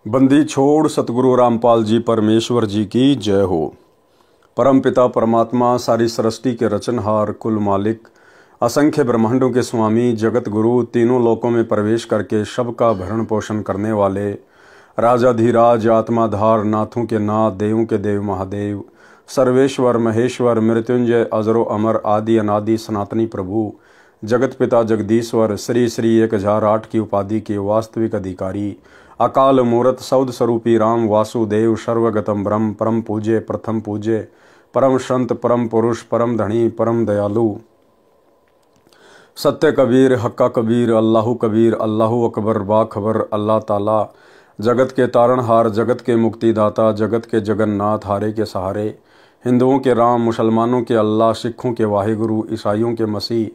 बंदी छोड़ सतगुरु रामपाल जी परमेश्वर जी की जय हो। परम पिता परमात्मा सारी सृष्टि के रचनहार, कुल मालिक, असंख्य ब्रह्मांडों के स्वामी, जगत गुरु, तीनों लोकों में प्रवेश करके सबका भरण पोषण करने वाले, राजाधिराज, आत्माधार, नाथों के नाथ, देवों के देव महादेव, सर्वेश्वर महेश्वर, मृत्युंजय, अजरो अमर, आदि अनादि सनातनी प्रभु, जगत पिता जगदीश्वर, श्री श्री 1008 की उपाधि के वास्तविक अधिकारी, अकाल मूर्त सौद स्वरूपी राम वासुदेव, सर्वगतम ब्रह्म, परम पूज्य, प्रथम पूज्य, परम संत, परम पुरुष, परम धनी, परम दयालु, सत्य कबीर, हक्का कबीर, अल्लाहु कबीर, अल्लाहु अकबर, बाखबर, अल्लाह ताला, जगत के तारणहार, जगत के मुक्तिदाता, जगत के जगन्नाथ, हारे के सहारे, हिंदुओं के राम, मुसलमानों के अल्लाह, सिखों के वाहिगुरु, ईसाइयों के मसीह,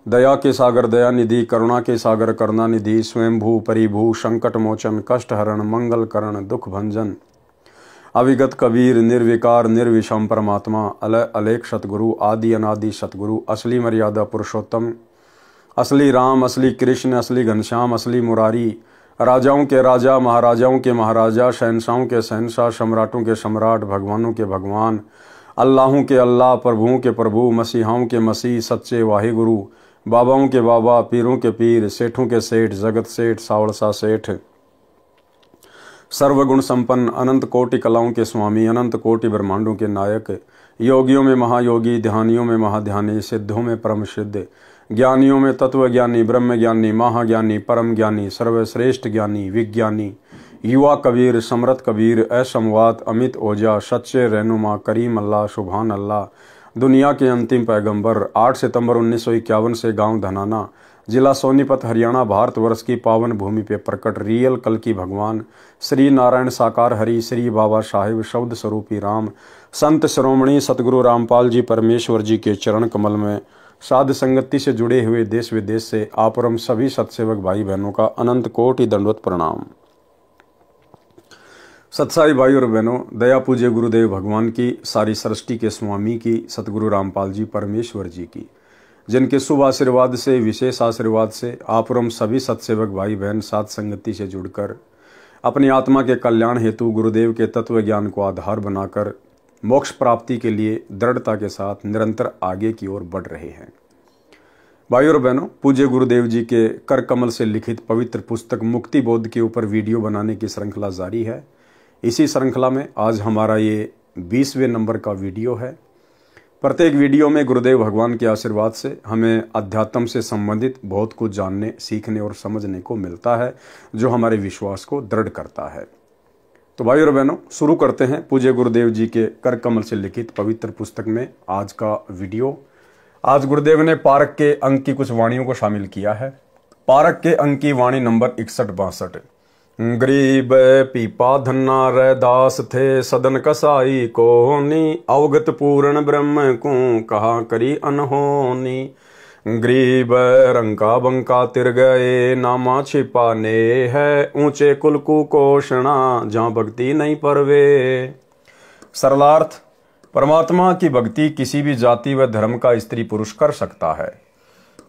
दया के सागर दया निधि, करुणा के सागर करुणा निधि, स्वयंभू परिभू, संकट मोचन, कष्ट हरण, मंगल करण, दुख भंजन, अविगत कबीर, निर्विकार निर्विषम परमात्मा, अलय अलेख सतगुरु, आदि अनादि सतगुरु, असली मर्यादा पुरुषोत्तम, असली राम, असली कृष्ण, असली घनश्याम, असली मुरारी, राजाओं के राजा, महाराजाओं के महाराजा, शहनशाहों के शहनशाह, सम्राटों के सम्राट, भगवानों के भगवान, अल्लाहों के अल्लाह, प्रभुओं के प्रभु, मसीहाओं के मसीह, सच्चे वाहिगुरु, बाबाओं के बाबा, पीरों के पीर, सेठों के सेठ, जगत सेठ, सावड़सा सेठ, सर्वगुण संपन्न, अनंत कोटि कलाओं के स्वामी, अनंत कोटि ब्रह्मांडों के नायक, योगियों में महायोगी, ध्यानियों में महाध्यानी, सिद्धों में परम सिद्ध, ज्ञानियों में तत्व ज्ञानी, ब्रह्म ज्ञानी, महाज्ञानी, परम ज्ञानी, सर्वश्रेष्ठ ज्ञानी, विज्ञानी, युवा कबीर, समरथ कबीर, असमवात, अमित ओझा, सच्चे रहनुमा, करीम अल्लाह, सुभान अल्लाह, दुनिया के अंतिम पैगंबर, 8 सितंबर 1951 से गांव धनाना, जिला सोनीपत, हरियाणा, भारतवर्ष की पावन भूमि पे प्रकट रियल कल की भगवान, श्री नारायण साकार हरि, श्री बाबा साहिब, शब्द स्वरूपी राम, संत श्रोमणी सतगुरु रामपाल जी परमेश्वर जी के चरण कमल में साध संगति से जुड़े हुए देश विदेश से आप और हम सभी सत्सेवक भाई बहनों का अनंत कोटि दंडवत प्रणाम। सत्साई भाई और बहनों, दया पूज्य गुरुदेव भगवान की, सारी सृष्टि के स्वामी की, सतगुरु रामपाल जी परमेश्वर जी की, जिनके शुभ आशीर्वाद से, विशेष आशीर्वाद से आप और हम सभी सत्सेवक भाई बहन साध संगति से जुड़कर अपनी आत्मा के कल्याण हेतु गुरुदेव के तत्व ज्ञान को आधार बनाकर मोक्ष प्राप्ति के लिए दृढ़ता के साथ निरंतर आगे की ओर बढ़ रहे हैं। भाई और बहनों, पूज्य गुरुदेव जी के कर कमल से लिखित पवित्र पुस्तक मुक्ति बोध के ऊपर वीडियो बनाने की श्रृंखला जारी है। इसी श्रृंखला में आज हमारा ये 20वें नंबर का वीडियो है। प्रत्येक वीडियो में गुरुदेव भगवान के आशीर्वाद से हमें अध्यात्म से संबंधित बहुत कुछ जानने, सीखने और समझने को मिलता है, जो हमारे विश्वास को दृढ़ करता है। तो भाई और बहनों, शुरू करते हैं पूज्य गुरुदेव जी के कर कमल से लिखित पवित्र पुस्तक में आज का वीडियो। आज गुरुदेव ने पारक के अंक की कुछ वाणियों को शामिल किया है। पारक के अंक की वाणी नंबर 61-62। गरीब पीपा धन्ना रैदास थे, सदन कसाई कोनी, अवगत पूर्ण ब्रह्म को कहा करी अनहोनी। गरीब रंका बंका तिर गए, नामा छिपाने है, ऊंचे कुल कुपोषणा, जहां भक्ति नहीं परवे। सरलार्थ, परमात्मा की भक्ति किसी भी जाति व धर्म का स्त्री पुरुष कर सकता है।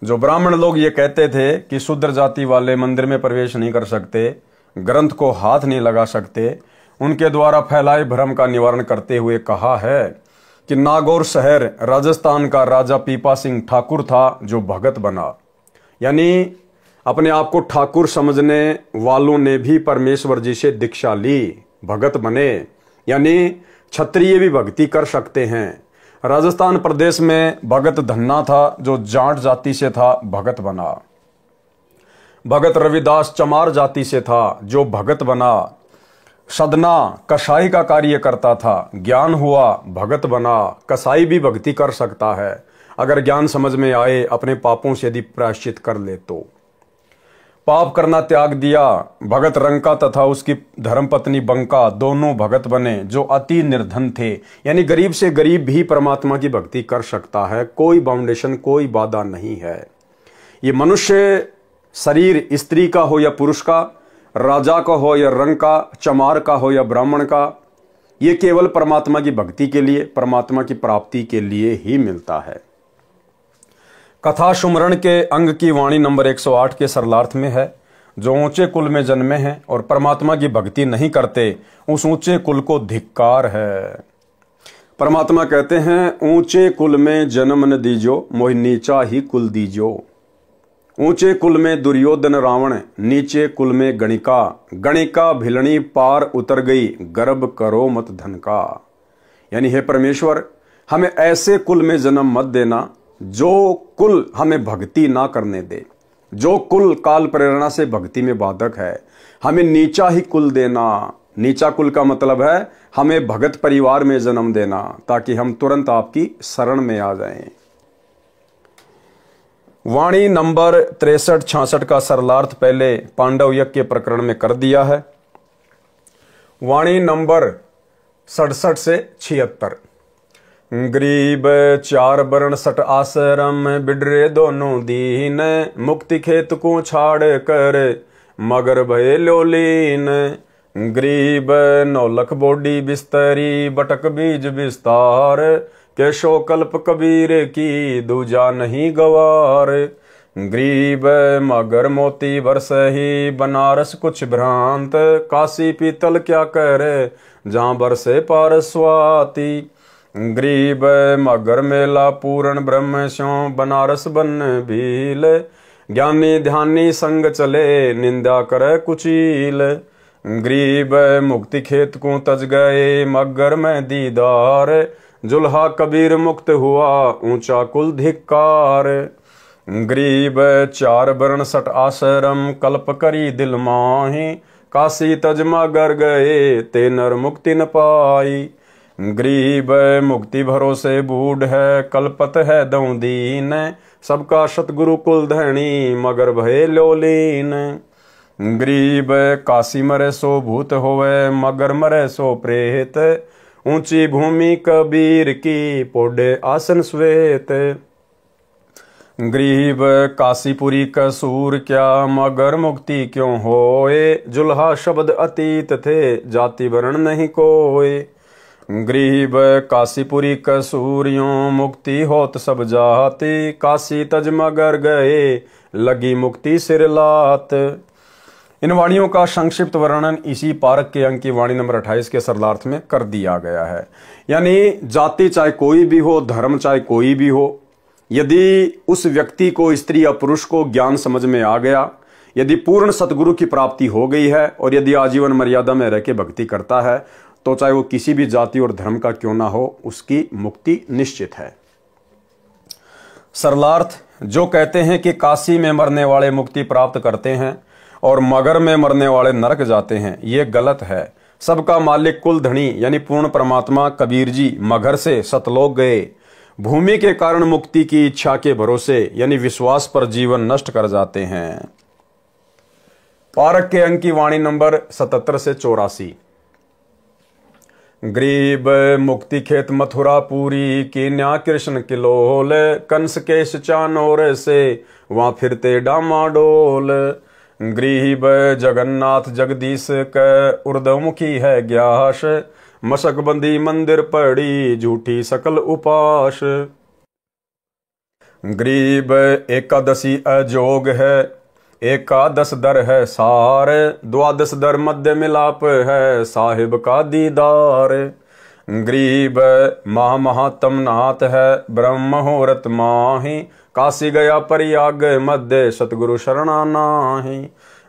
जो ब्राह्मण लोग ये कहते थे कि शूद्र जाति वाले मंदिर में प्रवेश नहीं कर सकते, ग्रंथ को हाथ नहीं लगा सकते, उनके द्वारा फैलाए भ्रम का निवारण करते हुए कहा है कि नागौर शहर राजस्थान का राजा पीपा सिंह ठाकुर था, जो भगत बना। यानी अपने आप को ठाकुर समझने वालों ने भी परमेश्वर जी से दीक्षा ली, भगत बने। यानी क्षत्रिय भी भक्ति कर सकते हैं। राजस्थान प्रदेश में भगत धन्ना था, जो जाट जाति से था, भगत बना। भगत रविदास चमार जाति से था, जो भगत बना। सदना कसाई का कार्य करता था, ज्ञान हुआ, भगत बना। कसाई भी भक्ति कर सकता है अगर ज्ञान समझ में आए, अपने पापों से यदि प्रायश्चित कर ले तो। पाप करना त्याग दिया। भगत रंका तथा उसकी धर्मपत्नी बंका दोनों भगत बने, जो अति निर्धन थे। यानी गरीब से गरीब भी परमात्मा की भक्ति कर सकता है, कोई बाउंडेशन, कोई बाधा नहीं है। ये मनुष्य शरीर स्त्री का हो या पुरुष का, राजा का हो या रंग का, चमार का हो या ब्राह्मण का, ये केवल परमात्मा की भक्ति के लिए, परमात्मा की प्राप्ति के लिए ही मिलता है। कथा सुमरण के अंग की वाणी नंबर 108 के सरलार्थ में है। जो ऊंचे कुल में जन्मे हैं और परमात्मा की भक्ति नहीं करते, उस ऊंचे कुल को धिक्कार है। परमात्मा कहते हैं, ऊंचे कुल में जन्म न दीजो, मोहि नीचा ही कुल दीजो। ऊंचे कुल में दुर्योधन रावण, नीचे कुल में गणिका। गणिका भिलनी पार उतर गई, गर्भ करो मत धन का। यानी हे परमेश्वर, हमें ऐसे कुल में जन्म मत देना जो कुल हमें भक्ति ना करने दे, जो कुल काल प्रेरणा से भक्ति में बाधक है। हमें नीचा ही कुल देना। नीचा कुल का मतलब है हमें भगत परिवार में जन्म देना, ताकि हम तुरंत आपकी शरण में आ जाएं। वाणी नंबर 63-66 का सरलार्थ पहले पांडव यज्ञ के प्रकरण में कर दिया है। वाणी नंबर 67 से 76। गरीब चार वर्ण सट आश्रम, बिडरे दोनों दीन। मुक्ति खेत को छाड़ कर, मगर भय लोलीन। गरीब नौलख बोडी बिस्तरी, बटक बीज विस्तार। केशो कल्प कबीर की, दूजा नहीं गवार। गरीब मगर मोती बरस ही, बनारस कुछ भ्रांत। काशी पीतल क्या करे, जहां बरसे पार स्वाति। गरीब मगर मेला पूर्ण ब्रह्म स्यों, बनारस बन भील। ज्ञानी ध्यानी संग चले, निंदा करे कुचील। गरीब मुक्ति खेत को तज गए, मगर में दीदार। जुल्हा कबीर मुक्त हुआ, ऊंचा कुल धिक्कार। गरीब चार वर्ण सट आश्रम, कल्प करी दिल माही। काशी तज मगर गए, ते नर मुक्ति न पाई। गरीब मुक्ति भरोसे बूढ़ है, कल्पत है दऊ दीन। सबका सतगुरु कुल धनी, मगर भय लोलीन। गरीब काशी मरे सो भूत होवे, मगर मरे सो प्रेत। ऊंची भूमि कबीर की, पोडे आसन श्वेत। गरीब काशीपुरी कसूर क्या, मगर मुक्ति क्यों होए। जुल्हा शब्द अतीत थे, जाति वर्ण नहीं कोई। गरीब काशीपुरी कसूरियों, मुक्ति होत सब जाति। काशी तज मगर गए, लगी मुक्ति सिर लात। इन वाणियों का संक्षिप्त वर्णन इसी पारक के अंक की वाणी नंबर 28 के सरलार्थ में कर दिया गया है। यानी जाति चाहे कोई भी हो, धर्म चाहे कोई भी हो, यदि उस व्यक्ति को, स्त्री या पुरुष को ज्ञान समझ में आ गया, यदि पूर्ण सतगुरु की प्राप्ति हो गई है और यदि आजीवन मर्यादा में रह के भक्ति करता है, तो चाहे वो किसी भी जाति और धर्म का क्यों ना हो, उसकी मुक्ति निश्चित है। सरलार्थ जो कहते हैं कि काशी में मरने वाले मुक्ति प्राप्त करते हैं और मगर में मरने वाले नरक जाते हैं, ये गलत है। सबका मालिक कुल धनी यानी पूर्ण परमात्मा कबीर जी मगर से सतलोक गए। भूमि के कारण मुक्ति की इच्छा के भरोसे यानी विश्वास पर जीवन नष्ट कर जाते हैं। पारक के अंक की वाणी नंबर 77 से 84। गरीब मुक्ति खेत मथुरा पूरी, कीन्या कृष्ण किलोल। कंस केश चानोर से, वहां फिरते डामाडोल। गरीब जगन्नाथ जगदीश क, उर्दमुखी है ग्यास। मशकबंदी मंदिर पड़ी, झूठी सकल उपास। गरीब एकादशी अजोग है, एकादश दर है सार। द्वादश दर मध्य मिलाप है, साहिब का दीदार। गरीब महामहात्म नाथ है, ब्रह्म मुहूर्त माही। काशी गया परियाग मध्य, सतगुरु शरणा नाही।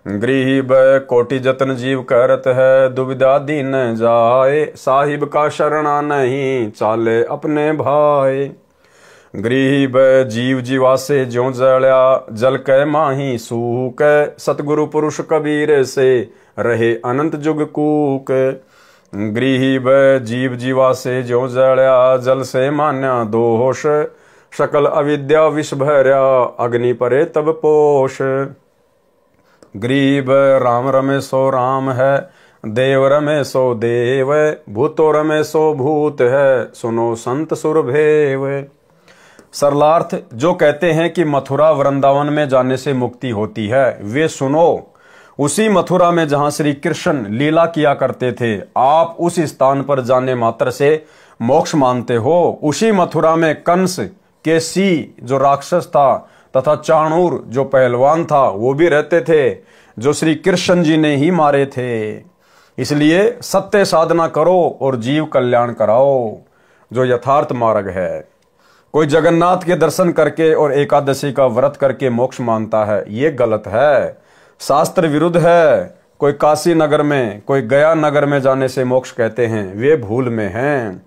गरीब कोटि जतन जीव करत है, दुविधा दीन जाए। साहिब का शरणा नहीं, चाले अपने भाई। गरीब जीव जीवा से ज्यों जड़या, जल कै माही सूक। सतगुरु पुरुष कबीर से, रहे अनंत जुग कूक। गरीब जीव जीवा से ज्यों जड़या, जल से मान्या दोष। सकल अविद्या विष भर्या, अग्नि परे तब पोष। गरीब राम रमे सो राम है, देव रमे सो देव। भूतो रमे सो भूत है, सुनो संत सुरभेव। सरलार्थ जो कहते हैं कि मथुरा वृंदावन में जाने से मुक्ति होती है, वे सुनो। उसी मथुरा में जहां श्री कृष्ण लीला किया करते थे, आप उस स्थान पर जाने मात्र से मोक्ष मानते हो। उसी मथुरा में कंस केसी जो राक्षस था तथा चाणूर जो पहलवान था, वो भी रहते थे। जो श्री कृष्ण जी ने ही मारे थे। इसलिए सत्य साधना करो और जीव कल्याण कराओ, जो यथार्थ मार्ग है। कोई जगन्नाथ के दर्शन करके और एकादशी का व्रत करके मोक्ष मानता है, ये गलत है, शास्त्र विरुद्ध है। कोई काशी नगर में, कोई गया नगर में जाने से मोक्ष कहते हैं, वे भूल में हैं।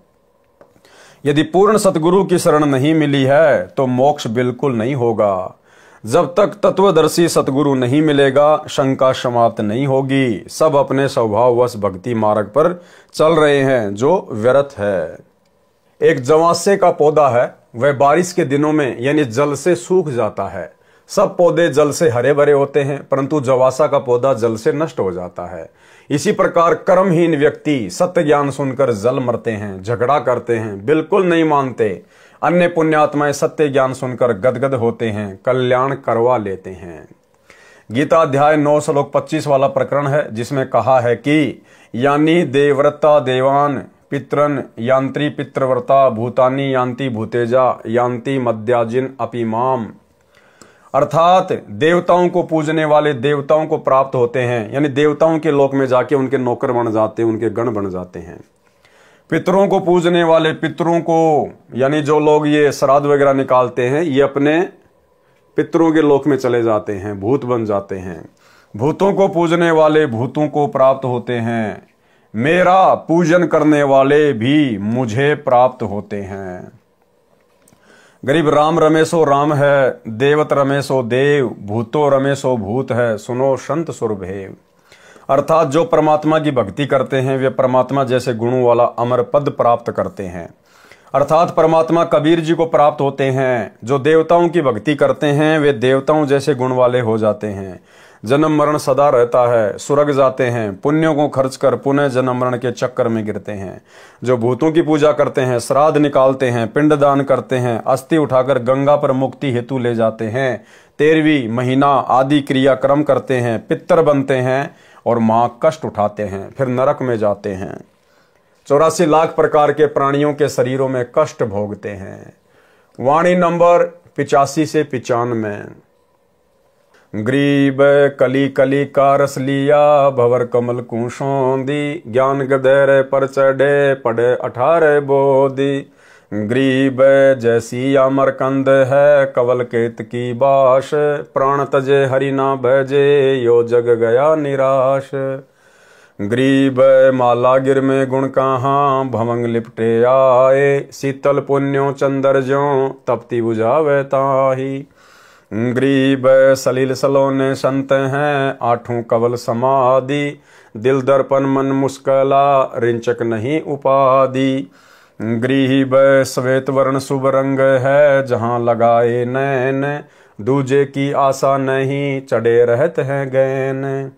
यदि पूर्ण सतगुरु की शरण नहीं मिली है तो मोक्ष बिल्कुल नहीं होगा। जब तक तत्वदर्शी सतगुरु नहीं मिलेगा, शंका समाप्त नहीं होगी। सब अपने स्वभाववश भक्ति मार्ग पर चल रहे हैं, जो व्यर्थ है। एक जवासे का पौधा है, वह बारिश के दिनों में यानी जल से सूख जाता है। सब पौधे जल से हरे भरे होते हैं, परंतु जवासा का पौधा जल से नष्ट हो जाता है। इसी प्रकार कर्महीन व्यक्ति सत्य ज्ञान सुनकर जल मरते हैं, झगड़ा करते हैं, बिल्कुल नहीं मानते। अन्य पुण्यात्माएं सत्य ज्ञान सुनकर गदगद होते हैं, कल्याण करवा लेते हैं। गीता अध्याय 9 श्लोक 25 वाला प्रकरण है, जिसमें कहा है कि यानी देवव्रता देवान पितरन यांत्री पितृव्रता भूतानी यांति भूतेजा यांति मद्याजिन अपिमाम। अर्थात देवताओं को पूजने वाले देवताओं को प्राप्त होते हैं, यानी देवताओं के लोक में जाके उनके नौकर बन जाते हैं, उनके गण बन जाते हैं। पितरों को पूजने वाले पितरों को, यानी जो लोग ये श्राद्ध वगैरह निकालते हैं, ये अपने पितरों के लोक में चले जाते हैं, भूत बन जाते हैं। भूतों को पूजने वाले भूतों को प्राप्त होते हैं। मेरा पूजन करने वाले भी मुझे प्राप्त होते हैं। गरीब राम रमेशो राम है, देवत रमेशो देव, भूतो रमेशो भूत है, सुनो संत सुरभेव। अर्थात जो परमात्मा की भक्ति करते हैं वे परमात्मा जैसे गुणों वाला अमर पद प्राप्त करते हैं। अर्थात परमात्मा कबीर जी को प्राप्त होते हैं। जो देवताओं की भक्ति करते हैं वे देवताओं जैसे गुण वाले हो जाते हैं। जन्म मरण सदा रहता है, स्वर्ग जाते हैं, पुण्यों को खर्च कर पुनः जन्म मरण के चक्कर में गिरते हैं। जो भूतों की पूजा करते हैं, श्राद्ध निकालते हैं, पिंडदान करते हैं, अस्थि उठाकर गंगा पर मुक्ति हेतु ले जाते हैं, 13वीं महीना आदि क्रियाक्रम करते हैं, पितर बनते हैं और माँ कष्ट उठाते हैं, फिर नरक में जाते हैं। 84 लाख प्रकार के प्राणियों के शरीरों में कष्ट भोगते हैं। वाणी नंबर 85 से 95। ग्रीब कली कली का रस लिया, भवर कमल कुशोंदी, ज्ञान गदेर पर चढ़े पड़े 18 बोधी। ग्रीब जैसी अमरकंद है, कवल केत की बाश, प्राण तजे हरि ना भजे, यो जग गया निराश। ग्रीब माला गिर में गुण कहाँ, भवंग लिपटे आए, शीतल पुण्यों चंदर ज्यों, तपती बुझावे ताही। ग्रीब सलील सलोने संत हैं, 8 कवल समाधि, दिल दर्पण मन मुस्कला, रिंचक नहीं उपाधि। ग्रीब श्वेत वर्ण शुभ रंग है, जहाँ लगाए नैन, दूजे की आशा नहीं, चढ़े रहते हैं गैन।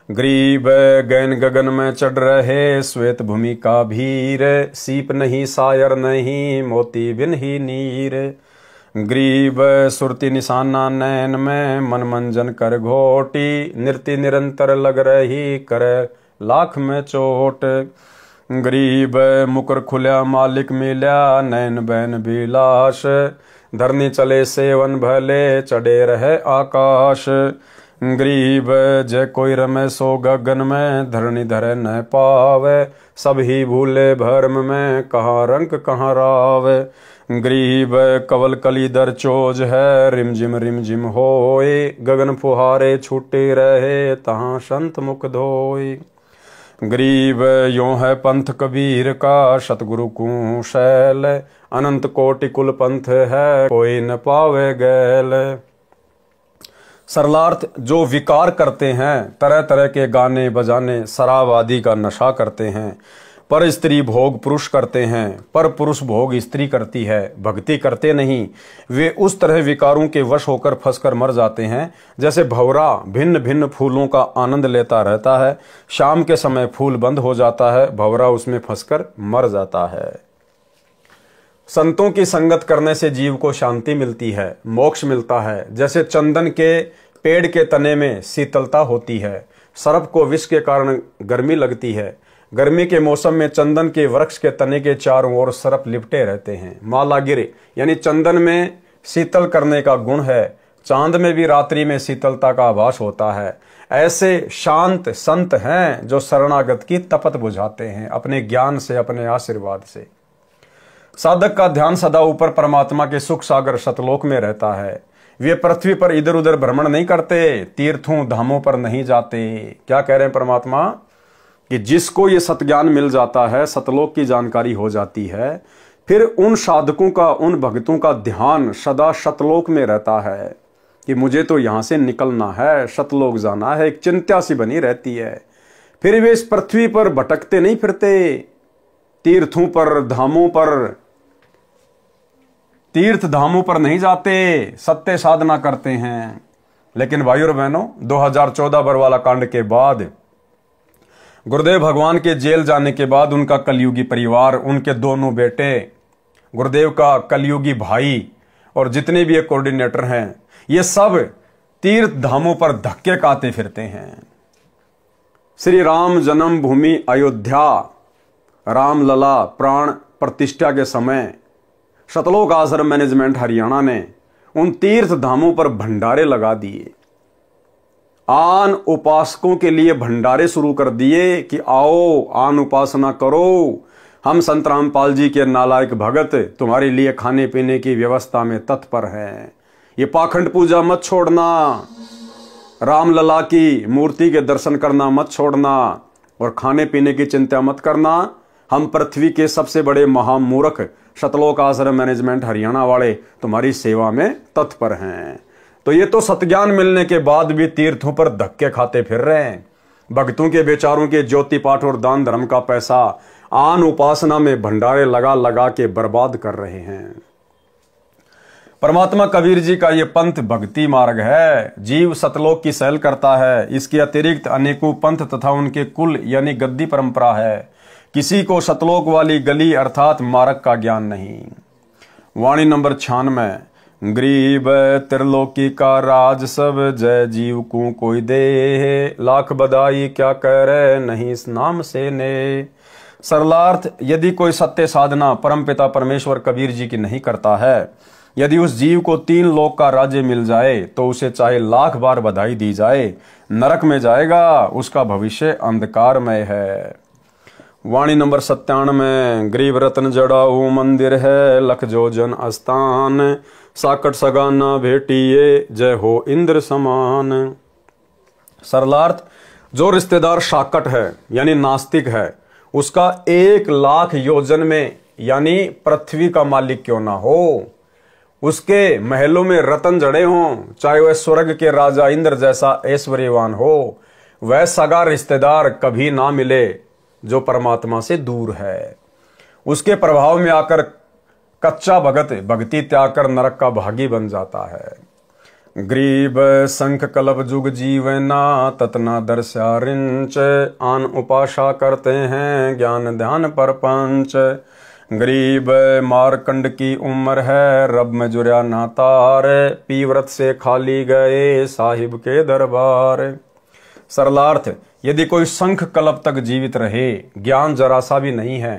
ग्रीब गैन गगन में चढ़ रहे, श्वेत भूमि का भीर, सीप नहीं सायर नहीं, मोती बिन ही नीर। ग्रीब सुरती निशाना नैन में, मन मंजन कर घोटी, नृत्य निरंतर लग रही, करे लाख में चोट। ग्रीब मुकर खुल्या मालिक मिल्या, नैन बैन बिलाश, धरनी चले सेवन भले, चढ़े रहे आकाश। ग्रीब जय कोई रमे सो गगन में, धरनी धरे न पावे, सब ही भूले भरम में, कहाँ रंक कहाँ रावे। ग्रीब कवल कलीधर चोज है, रिम जिम होए, गगन फुहारे छूटे रहे, तहाँ संत मुख धोए। ग्रीब यों है पंथ कबीर का, सतगुरु को शैल, अनंत कोटि कुल पंथ है, कोई न पावे गैल। सरलार्थ जो विकार करते हैं, तरह तरह के गाने बजाने, शराब आदि का नशा करते हैं, पर स्त्री भोग पुरुष करते हैं, पर पुरुष भोग स्त्री करती है, भक्ति करते नहीं, वे उस तरह विकारों के वश होकर फंसकर मर जाते हैं जैसे भंवरा भिन्न भिन्न फूलों का आनंद लेता रहता है, शाम के समय फूल बंद हो जाता है, भंवरा उसमें फंसकर मर जाता है। संतों की संगत करने से जीव को शांति मिलती है, मोक्ष मिलता है। जैसे चंदन के पेड़ के तने में शीतलता होती है, सर्प को विष के कारण गर्मी लगती है, गर्मी के मौसम में चंदन के वृक्ष के तने के चारों ओर सर्प लिपटे रहते हैं। माला गिरे यानी चंदन में शीतल करने का गुण है, चांद में भी रात्रि में शीतलता का आभास होता है। ऐसे शांत संत हैं जो शरणागत की तपत बुझाते हैं अपने ज्ञान से, अपने आशीर्वाद से। साधक का ध्यान सदा ऊपर परमात्मा के सुख सागर सतलोक में रहता है। वे पृथ्वी पर इधर उधर भ्रमण नहीं करते, तीर्थों धामों पर नहीं जाते। क्या कह रहे हैं परमात्मा कि जिसको ये सतज्ञान मिल जाता है, सतलोक की जानकारी हो जाती है, फिर उन साधकों का, उन भक्तों का ध्यान सदा सतलोक में रहता है कि मुझे तो यहां से निकलना है, सतलोक जाना है। एक चिंता सी बनी रहती है। फिर वे इस पृथ्वी पर भटकते नहीं फिरते, तीर्थों पर, धामों पर, तीर्थ धामों पर नहीं जाते, सत्य साधना करते हैं। लेकिन भाइयों और बहनों, 2014 बरवाला कांड के बाद, गुरुदेव भगवान के जेल जाने के बाद उनका कलयुगी परिवार, उनके दोनों बेटे, गुरुदेव का कलयुगी भाई और जितने भी कोऑर्डिनेटर हैं, ये सब तीर्थ धामों पर धक्के खाते फिरते हैं। श्री राम जन्मभूमि अयोध्या, रामलला प्राण प्रतिष्ठा के समय सतलोक आश्रम मैनेजमेंट हरियाणा ने उन तीर्थ धामों पर भंडारे लगा दिए। आन उपासकों के लिए भंडारे शुरू कर दिए कि आओ आन उपासना करो, हम संत रामपाल जी के नालायक भगत तुम्हारे लिए खाने पीने की व्यवस्था में तत्पर हैं। ये पाखंड पूजा मत छोड़ना, रामलला की मूर्ति के दर्शन करना मत छोड़ना और खाने पीने की चिंता मत करना। हम पृथ्वी के सबसे बड़े महामूर्ख सतलोक आश्रम मैनेजमेंट हरियाणा वाले तुम्हारी सेवा में तत्पर हैं। तो ये तो सतज्ञान मिलने के बाद भी तीर्थों पर धक्के खाते फिर रहे हैं। भक्तों के बेचारों के ज्योति पाठ और दान धर्म का पैसा आन उपासना में भंडारे लगा लगा के बर्बाद कर रहे हैं। परमात्मा कबीर जी का ये पंथ भक्ति मार्ग है। जीव सतलोक की सैल करता है। इसके अतिरिक्त अनेकों पंथ तथा उनके कुल यानी गद्दी परंपरा है। किसी को सतलोक वाली गली अर्थात मार्ग का ज्ञान नहीं। वाणी नंबर 96। गरीब त्रिलोकी का राज सब, जय जीव को कोई दे, लाख बधाई क्या करे नहीं इस नाम से ने। सरलार्थ, यदि कोई सत्य साधना परमपिता परमेश्वर कबीर जी की नहीं करता है, यदि उस जीव को 3 लोक का राज्य मिल जाए तो उसे चाहे लाख बार बधाई दी जाए, नरक में जाएगा, उसका भविष्य अंधकारमय है। वाणी नंबर 97। गरीब रत्न जड़ाऊ मंदिर है, लख जो जन स्थान, साकट सगाना भेटिए, जय हो इंद्र समान। सरलार्थ, जो रिश्तेदार साकट है यानी नास्तिक है, उसका 1 लाख योजन में यानी पृथ्वी का मालिक क्यों ना हो, उसके महलों में रतन जड़े हों, चाहे वह स्वर्ग के राजा इंद्र जैसा ऐश्वर्यवान हो, वह सगा रिश्तेदार कभी ना मिले जो परमात्मा से दूर है। उसके प्रभाव में आकर कच्चा भगत भक्ति त्याग कर नरक का भागी बन जाता है। गरीब संख कल्प जुग जीवना, ततना दर्शा रिंच, आन उपासा करते हैं ज्ञान ध्यान पर पंच। गरीब मारकंड की उम्र है, रब में जुर्या नातार, पी व्रत से खाली गए साहिब के दरबार। सरलार्थ, यदि कोई संख कल्प तक जीवित रहे, ज्ञान जरा सा भी नहीं है,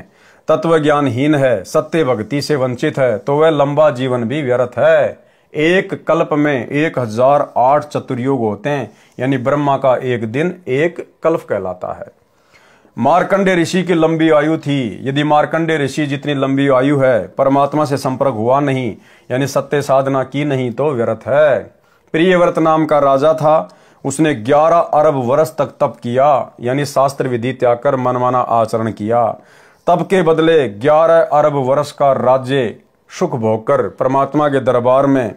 तत्व ज्ञानहीन है, सत्य भक्ति से वंचित है, तो वह लंबा जीवन भी व्यर्थ है। 1 कल्प में 1008 चतुर्युग होते हैं, यानी ब्रह्मा का 1 दिन 1 कल्प कहलाता है। मार्कंडे ऋषि की लंबी आयु थी। यदि मार्कंडे ऋषि जितनी लंबी आयु है, परमात्मा से संपर्क हुआ नहीं यानी सत्य साधना की नहीं तो व्यर्थ है। प्रियव्रत नाम का राजा था, उसने 11 अरब वर्ष तक तप किया यानी शास्त्र विधि त्याग कर मनमाना आचरण किया। तप के बदले 11 अरब वर्ष का राज्य सुख भोगकर परमात्मा के दरबार में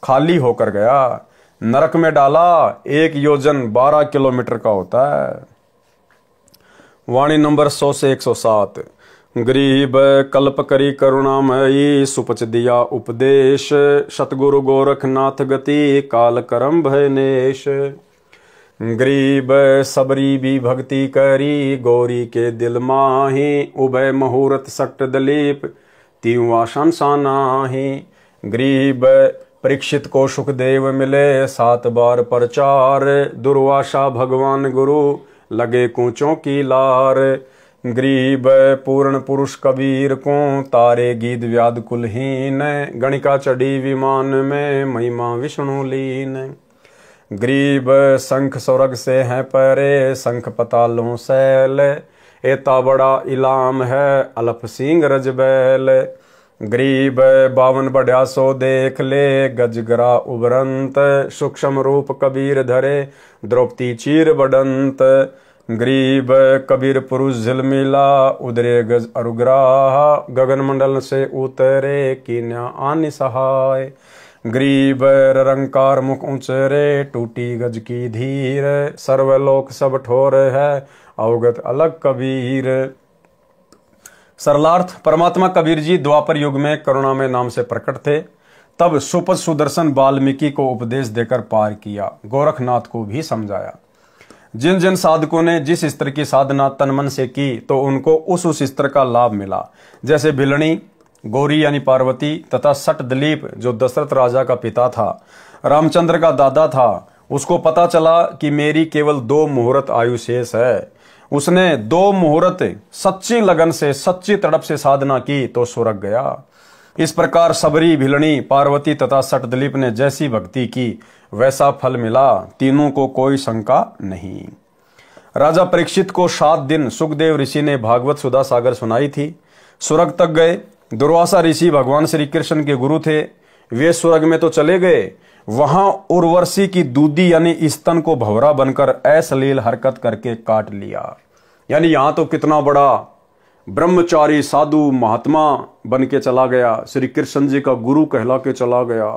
खाली होकर गया, नरक में डाला। 1 योजन 12 किलोमीटर का होता है। वाणी नंबर 100 से 107। गरीब कल्प करी करुणामयी, सुपच दिया उपदेश, सतगुरु गोरखनाथ गति, काल करम भयनेश। गरीब सबरी भी भक्ति करी, गौरी के दिल माही, उभय मुहूर्त सक्त दलीप, तीवा संसानाही। गरीब परीक्षित को सुखदेव मिले, 7 बार प्रचार, दुर्वासा भगवान गुरु, लगे कूचों की लार। गरीब पूर्ण पुरुष कबीर को तारे गीत व्याध कुलहीन, गणिका चढ़ी विमान में महिमा विष्णु लीन। गरीब शंख स्वर्ग से है परे, शंख पतालों सैल, एता बड़ा इलाम है अलफ सिंह रजबैल। गरीब 52 बढ़िया सो देख ले, गजगरा उबरंत, सूक्ष्म रूप कबीर धरे, द्रौपदी चीर बडंत। गरीब कबीर पुरुष झिलमिला, उदरे गज अरुग्राह, गगन मंडल से उतरे कीन्या आनि सहाय। गरीब रंकार मुख ऊंचरे, टूटी गज की धीर, सर्वलोक सब ठोर है अवगत अलग कबीर। सरलार्थ, परमात्मा कबीर जी द्वापर युग में करुणामय नाम से प्रकट थे। तब सुपथ सुदर्शन वाल्मीकि को उपदेश देकर पार किया, गोरखनाथ को भी समझाया। जिन जिन साधकों ने जिस स्तर की साधना तन मन से की तो उनको उस स्तर का लाभ मिला। जैसे भिलनी, गौरी यानी पार्वती तथा सट दलीप जो दशरथ राजा का पिता था, रामचंद्र का दादा था, उसको पता चला कि मेरी केवल 2 मुहूर्त आयु शेष है। उसने 2 मुहूर्त सच्ची लगन से, सच्ची तड़प से साधना की तो स्वर्ग गया। इस प्रकार सबरी, भिलनी, पार्वती तथा सटदलीप ने जैसी भक्ति की वैसा फल मिला, तीनों को कोई शंका नहीं। राजा परीक्षित को 7 दिन सुखदेव ऋषि ने भागवत सुधा सागर सुनाई थी। स्वर्ग तक गए। दुर्वासा ऋषि भगवान श्री कृष्ण के गुरु थे। वे स्वर्ग में तो चले गए, वहां उर्वशी की दूधी यानी स्तन को भंवरा बनकर अश्लील हरकत करके काट लिया। यानी यहां तो कितना बड़ा ब्रह्मचारी साधु महात्मा बन के चला गया, श्री कृष्ण जी का गुरु कहला के चला गया,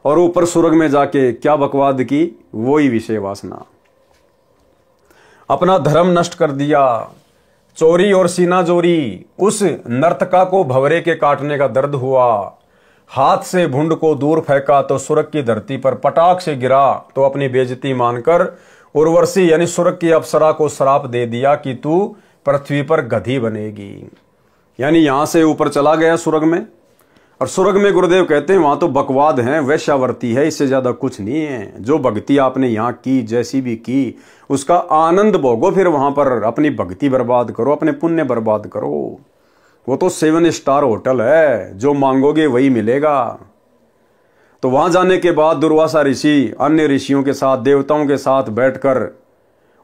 और ऊपर स्वर्ग में जाके क्या बकवाद की, वही विषय वासना। अपना धर्म नष्ट कर दिया, चोरी और सीना जोरी। उस नर्तका को भंवरे के काटने का दर्द हुआ, हाथ से भुंड को दूर फेंका तो स्वर्ग की धरती पर पटाख से गिरा, तो अपनी बेइज्जती मानकर उर्वशी यानी स्वर्ग की अप्सरा को श्राप दे दिया कि तू पृथ्वी पर गधी बनेगी। यानी यहां से ऊपर चला गया स्वर्ग में। और स्वर्ग में गुरुदेव कहते हैं वहां तो बकवाद है, वैश्यावर्ती है, इससे ज्यादा कुछ नहीं है। जो भक्ति आपने यहां की, जैसी भी की, उसका आनंद भोगो, फिर वहां पर अपनी भक्ति बर्बाद करो, अपने पुण्य बर्बाद करो। वो तो 7 स्टार होटल है, जो मांगोगे वही मिलेगा। तो वहां जाने के बाद दुर्वासा ऋषि अन्य ऋषियों के साथ, देवताओं के साथ बैठकर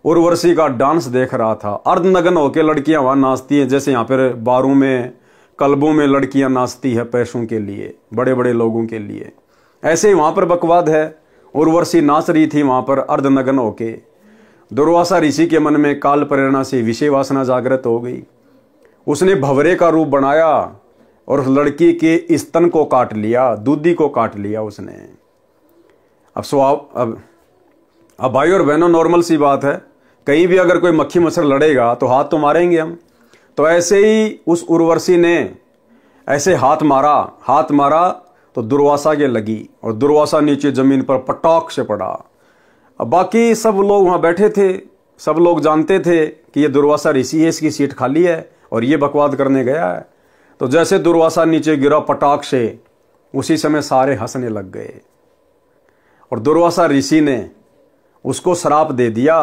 उर्वशी का डांस देख रहा था। अर्धनग्न होकर लड़कियां वहां नाचती हैं, जैसे यहाँ पर बारों में, कल्बों में लड़कियां नाचती है पैसों के लिए, बड़े बड़े लोगों के लिए। ऐसे ही वहां पर बकवाद है। उर्वशी नाच रही थी वहां पर अर्धनग्न होके। दुर्वासा ऋषि के मन में काल प्रेरणा से विषय वासना जागृत हो गई। उसने भंवरे का रूप बनाया और उस लड़की के स्तन को काट लिया, दूधी को काट लिया उसने। अब भाई और बहनों, नॉर्मल सी बात है, कहीं भी अगर कोई मक्खी मच्छर लड़ेगा तो हाथ तो मारेंगे हम। तो ऐसे ही उस उर्वशी ने ऐसे हाथ मारा तो दुर्वासा के लगी और दुर्वासा नीचे जमीन पर पटाख से पड़ा। अब बाकी सब लोग वहां बैठे थे, सब लोग जानते थे कि ये दुर्वासा ऋषि है, इसकी सीट खाली है और ये बकवाद करने गया है। तो जैसे दुर्वासा नीचे गिरा पटाख से, उसी समय सारे हंसने लग गए और दुर्वासा ऋषि ने उसको श्राप दे दिया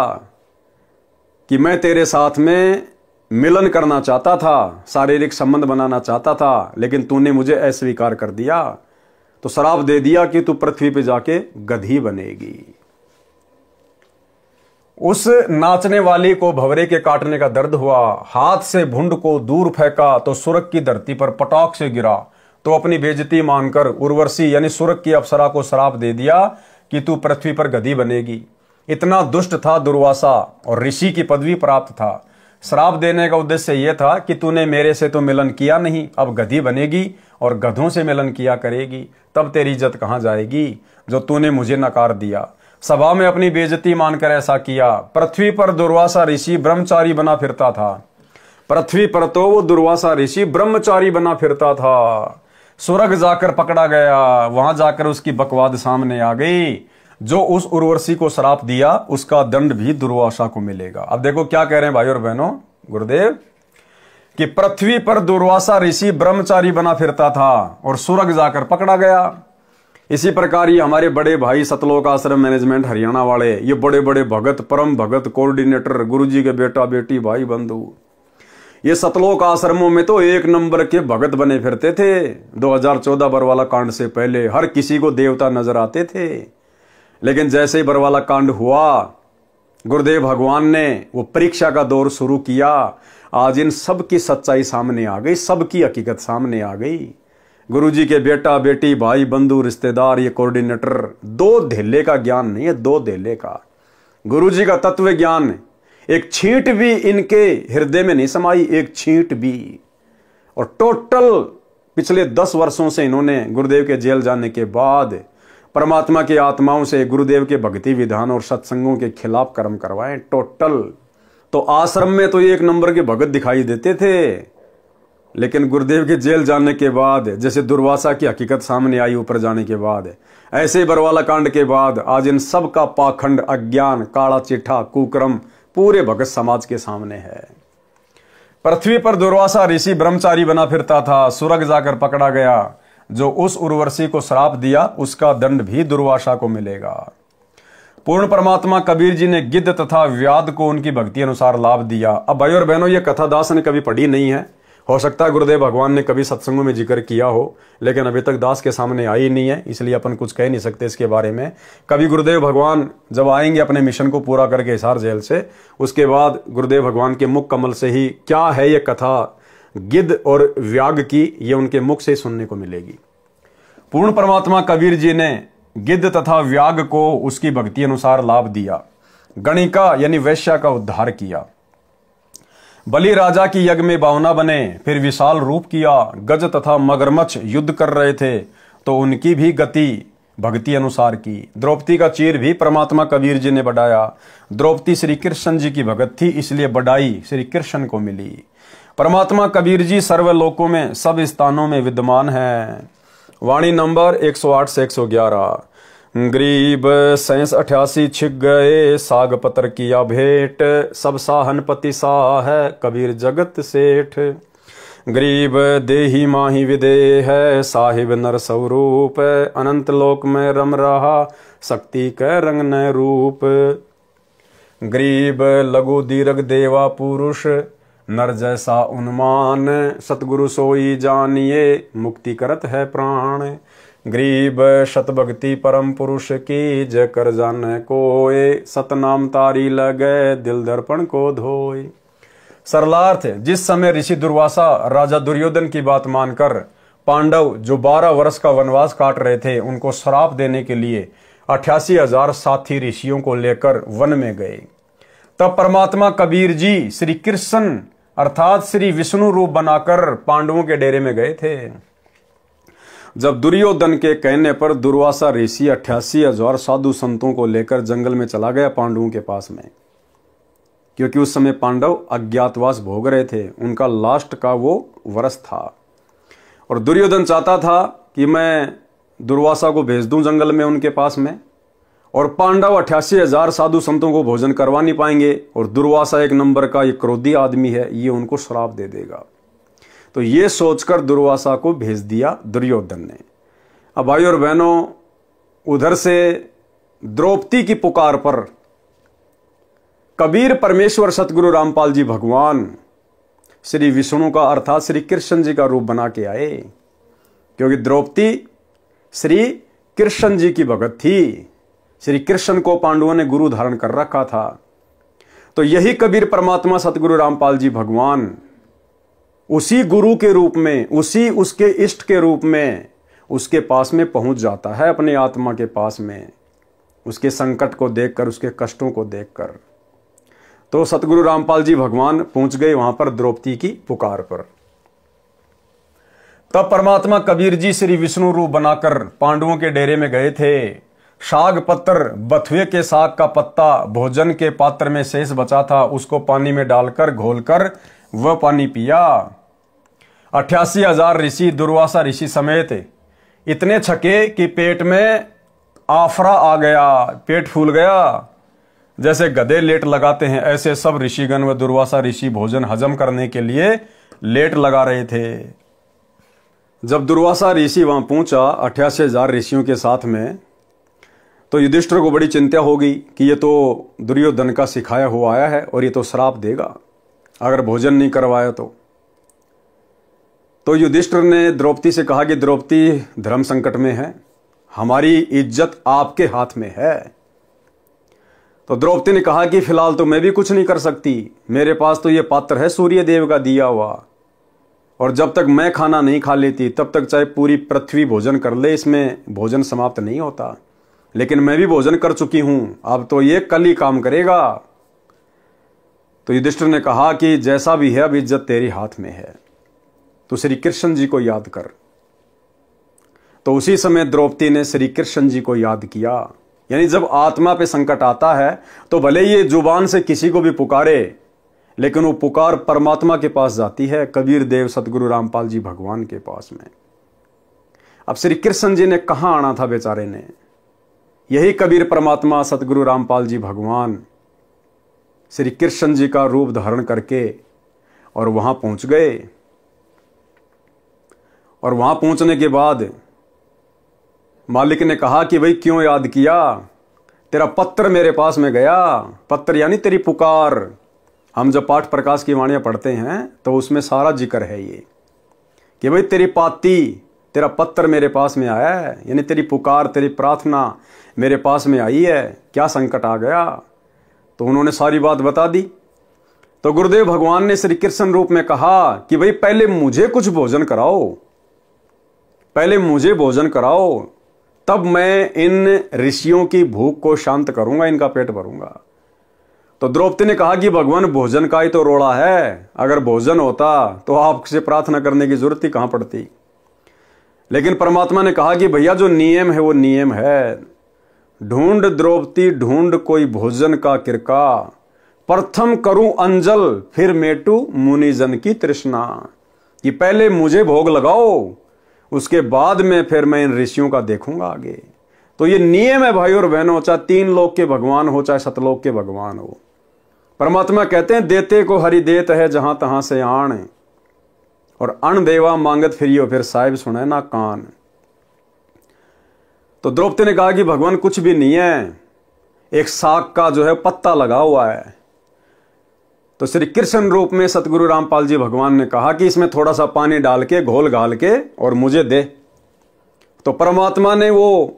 कि मैं तेरे साथ में मिलन करना चाहता था, शारीरिक संबंध बनाना चाहता था, लेकिन तूने मुझे अस्वीकार कर दिया। तो श्राप दे दिया कि तू पृथ्वी पे जाके गधी बनेगी। उस नाचने वाली को भंवरे के काटने का दर्द हुआ, हाथ से भुंड को दूर फेंका तो स्वर्ग की धरती पर पटाख से गिरा। तो अपनी बेइज्जती मानकर उर्वशी यानी स्वर्ग की अप्सरा को श्राप दे दिया कि तू पृथ्वी पर गधी बनेगी। इतना दुष्ट था दुर्वासा और ऋषि की पदवी प्राप्त था। श्राप देने का उद्देश्य यह था कि तूने मेरे से तो मिलन किया नहीं, अब गधी बनेगी और गधों से मिलन किया करेगी, तब तेरी इज्जत कहां जाएगी जो तूने मुझे नकार दिया। सभा में अपनी बेइज्जती मानकर ऐसा किया। पृथ्वी पर दुर्वासा ऋषि ब्रह्मचारी बना फिरता था। पृथ्वी पर तो वो दुर्वासा ऋषि ब्रह्मचारी बना फिरता था। स्वर्ग जाकर पकड़ा गया, वहां जाकर उसकी बकवाद सामने आ गई। जो उस उर्वशी को श्राप दिया उसका दंड भी दुर्वासा को मिलेगा। अब देखो क्या कह रहे हैं भाई और बहनों गुरुदेव, कि पृथ्वी पर दुर्वासा ऋषि ब्रह्मचारी बना फिरता था और स्वर्ग जाकर पकड़ा गया। इसी प्रकार ये हमारे बड़े भाई सतलोक आश्रम मैनेजमेंट हरियाणा वाले, ये बड़े बड़े भगत, परम भगत, कोऑर्डिनेटर, गुरुजी के बेटा बेटी, भाई बंधु, ये सतलोक आश्रमों में तो एक नंबर के भगत बने फिरते थे। 2014 बरवाला कांड से पहले हर किसी को देवता नजर आते थे, लेकिन जैसे ही बरवाला कांड हुआ, गुरुदेव भगवान ने वो परीक्षा का दौर शुरू किया। आज इन सब की सच्चाई सामने आ गई, सबकी हकीकत सामने आ गई। गुरुजी के बेटा बेटी भाई बंधु रिश्तेदार ये कोऑर्डिनेटर, दो धेले का ज्ञान नहीं है, दो धेले का गुरुजी का तत्व ज्ञान एक छींट भी इनके हृदय में नहीं समाई, एक छींट भी। और टोटल पिछले 10 वर्षों से इन्होंने गुरुदेव के जेल जाने के बाद परमात्मा की आत्माओं से गुरुदेव के भक्ति विधान और सत्संगों के खिलाफ कर्म करवाए। टोटल तो आश्रम में तो एक नंबर के भगत दिखाई देते थे, लेकिन गुरुदेव के जेल जाने के बाद, जैसे दुर्वासा की हकीकत सामने आई ऊपर जाने के बाद, ऐसे बरवाला कांड के बाद आज इन सब का पाखंड, अज्ञान, काला चिट्ठा, कुकर्म पूरे भगत समाज के सामने है। पृथ्वी पर दुर्वासा ऋषि ब्रह्मचारी बना फिरता था, स्वर्ग जाकर पकड़ा गया। जो उस उर्वशी को श्राप दिया उसका दंड भी दुर्वासा को मिलेगा। पूर्ण परमात्मा कबीर जी ने गिद्ध तथा व्याध को उनकी भक्ति अनुसार लाभ दिया। अब भाई और बहनों, ये कथा दास ने कभी पढ़ी नहीं है, हो सकता है गुरुदेव भगवान ने कभी सत्संगों में जिक्र किया हो, लेकिन अभी तक दास के सामने आई नहीं है, इसलिए अपन कुछ कह नहीं सकते इसके बारे में। कभी गुरुदेव भगवान जब आएंगे अपने मिशन को पूरा करके हिसार जेल से, उसके बाद गुरुदेव भगवान के मुख कमल से ही क्या है ये कथा गिद्ध और व्याग की, ये उनके मुख से सुनने को मिलेगी। पूर्ण परमात्मा कबीर जी ने गिद्ध तथा व्याग को उसकी भक्ति अनुसार लाभ दिया। गणिका यानी वैश्या का उद्धार किया। बलि राजा की यज्ञ में बावना बने, फिर विशाल रूप किया। गज तथा मगरमच्छ युद्ध कर रहे थे तो उनकी भी गति भक्ति अनुसार की। द्रौपदी का चीर भी परमात्मा कबीर जी ने बढ़ाया। द्रौपदी श्री कृष्ण जी की भगत थी, इसलिए बढ़ाई श्री कृष्ण को मिली। परमात्मा कबीर जी सर्वलोकों में सब स्थानों में विद्यमान है। वाणी नंबर 108 से 111। गरीब 87 छिक गए, साग पत्र किया भेंट, सब साहनपति साह है कबीर जगत सेठ। गरीब देही माही विदेह है, साहिब नर स्वरूप, अनंत लोक में रम रहा शक्ति कै रंग न रूप। गरीब लघु दीर्घ देवा पुरुष, नर जैसा उन्मान, सतगुरु सोई जानिए मुक्ति करत है प्राण। गरीब शतभक्ति परम पुरुष की, जय कर जाने कोय, सतनाम तारी लगे दिल दर्पण को धोए। सरलार्थ, जिस समय ऋषि दुर्वासा राजा दुर्योधन की बात मानकर पांडव जो 12 वर्ष का वनवास काट रहे थे उनको श्राप देने के लिए 88,000 साथी ऋषियों को लेकर वन में गए, तब परमात्मा कबीर जी श्री कृष्ण अर्थात श्री विष्णु रूप बनाकर पांडवों के डेरे में गए थे। जब दुर्योधन के कहने पर दुर्वासा ऋषि 88,000 साधु संतों को लेकर जंगल में चला गया पांडवों के पास में, क्योंकि उस समय पांडव अज्ञातवास भोग रहे थे, उनका लास्ट का वो वर्ष था। और दुर्योधन चाहता था कि मैं दुर्वासा को भेज दूं जंगल में उनके पास में, और पांडव 88,000 साधु संतों को भोजन करवा नहीं पाएंगे, और दुर्वासा एक नंबर का ये क्रोधी आदमी है, ये उनको श्राप दे देगा। तो ये सोचकर दुर्वासा को भेज दिया दुर्योधन ने। अब भाई और बहनों, उधर से द्रौपदी की पुकार पर कबीर परमेश्वर सतगुरु रामपाल जी भगवान श्री विष्णु का अर्थात श्री कृष्ण जी का रूप बना के आए, क्योंकि द्रौपदी श्री कृष्ण जी की भगत थी। श्री कृष्ण को पांडवों ने गुरु धारण कर रखा था। तो यही कबीर परमात्मा सतगुरु रामपाल जी भगवान उसी गुरु के रूप में, उसी उसके इष्ट के रूप में उसके पास में पहुंच जाता है, अपने आत्मा के पास में, उसके संकट को देखकर, उसके कष्टों को देखकर। तो सतगुरु रामपाल जी भगवान पहुंच गए वहां पर द्रौपदी की पुकार पर। तब परमात्मा कबीर जी श्री विष्णु रूप बनाकर पांडवों के डेरे में गए थे। शाग पत्र, बथुए के साग का पत्ता भोजन के पात्र में शेष बचा था, उसको पानी में डालकर घोलकर वह पानी पिया। 88,000 ऋषि दुर्वासा ऋषि समेत इतने छके कि पेट में आफरा आ गया, पेट फूल गया। जैसे गधे लेट लगाते हैं, ऐसे सब ऋषिगण व दुर्वासा ऋषि भोजन हजम करने के लिए लेट लगा रहे थे। जब दुर्वासा ऋषि वहां पहुंचा 88,000 ऋषियों के साथ में, तो युधिष्ठिर को बड़ी चिंता होगी कि ये तो दुर्योधन का सिखाया हुआ आया है और ये तो श्राप देगा। अगर भोजन नहीं करवाया तो युधिष्ठिर ने द्रौपदी से कहा कि द्रौपदी, धर्म संकट में है, हमारी इज्जत आपके हाथ में है। तो द्रौपदी ने कहा कि फिलहाल तो मैं भी कुछ नहीं कर सकती, मेरे पास तो ये पात्र है सूर्य देव का दिया हुआ, और जब तक मैं खाना नहीं खा लेती तब तक चाहे पूरी पृथ्वी भोजन कर ले, इसमें भोजन समाप्त नहीं होता। लेकिन मैं भी भोजन कर चुकी हूं, अब तो ये कल ही काम करेगा। तो युधिष्ठिर ने कहा कि जैसा भी है अब इज्जत तेरे हाथ में है, तो श्री कृष्ण जी को याद कर। तो उसी समय द्रौपदी ने श्री कृष्ण जी को याद किया। यानी जब आत्मा पे संकट आता है तो भले ये जुबान से किसी को भी पुकारे, लेकिन वो पुकार परमात्मा के पास जाती है, कबीर देव सतगुरु रामपाल जी भगवान के पास में। अब श्री कृष्ण जी ने कहां आना था बेचारे ने, यही कबीर परमात्मा सतगुरु रामपाल जी भगवान श्री कृष्ण जी का रूप धारण करके और वहां पहुंच गए। और वहां पहुंचने के बाद मालिक ने कहा कि भाई क्यों याद किया, तेरा पत्र मेरे पास में गया। पत्र यानी तेरी पुकार। हम जब पाठ प्रकाश की वाणियां पढ़ते हैं तो उसमें सारा जिक्र है ये कि भाई तेरी पाती, तेरा पत्र मेरे पास में आया है, यानी तेरी पुकार, तेरी प्रार्थना मेरे पास में आई है, क्या संकट आ गया। तो उन्होंने सारी बात बता दी। तो गुरुदेव भगवान ने श्री कृष्ण रूप में कहा कि भाई पहले मुझे कुछ भोजन कराओ, पहले मुझे भोजन कराओ, तब मैं इन ऋषियों की भूख को शांत करूंगा, इनका पेट भरूंगा। तो द्रौपदी ने कहा कि भगवान भोजन का ही तो रोड़ा है, अगर भोजन होता तो आपसे प्रार्थना करने की जरूरत ही कहां पड़ती। लेकिन परमात्मा ने कहा कि भैया जो नियम है वो नियम है। ढूंढ द्रौपदी ढूंढ कोई भोजन का किरका, प्रथम करूं अंजल फिर मेटू मुनिजन की तृष्णा। कि पहले मुझे भोग लगाओ, उसके बाद में फिर मैं इन ऋषियों का देखूंगा आगे। तो ये नियम है भाई और बहनों, चाहे 3 लोक के भगवान हो चाहे सतलोक के भगवान हो। परमात्मा कहते हैं देते को हरि देत है जहां तहां से आण, और अण देवा मांगत फिरियो फिर साहिब सुने ना कान। तो द्रौपदी ने कहा कि भगवान कुछ भी नहीं है, एक साग का जो है पत्ता लगा हुआ है। तो श्री कृष्ण रूप में सतगुरु रामपाल जी भगवान ने कहा कि इसमें थोड़ा सा पानी डाल के घोल घाल के और मुझे दे। तो परमात्मा ने वो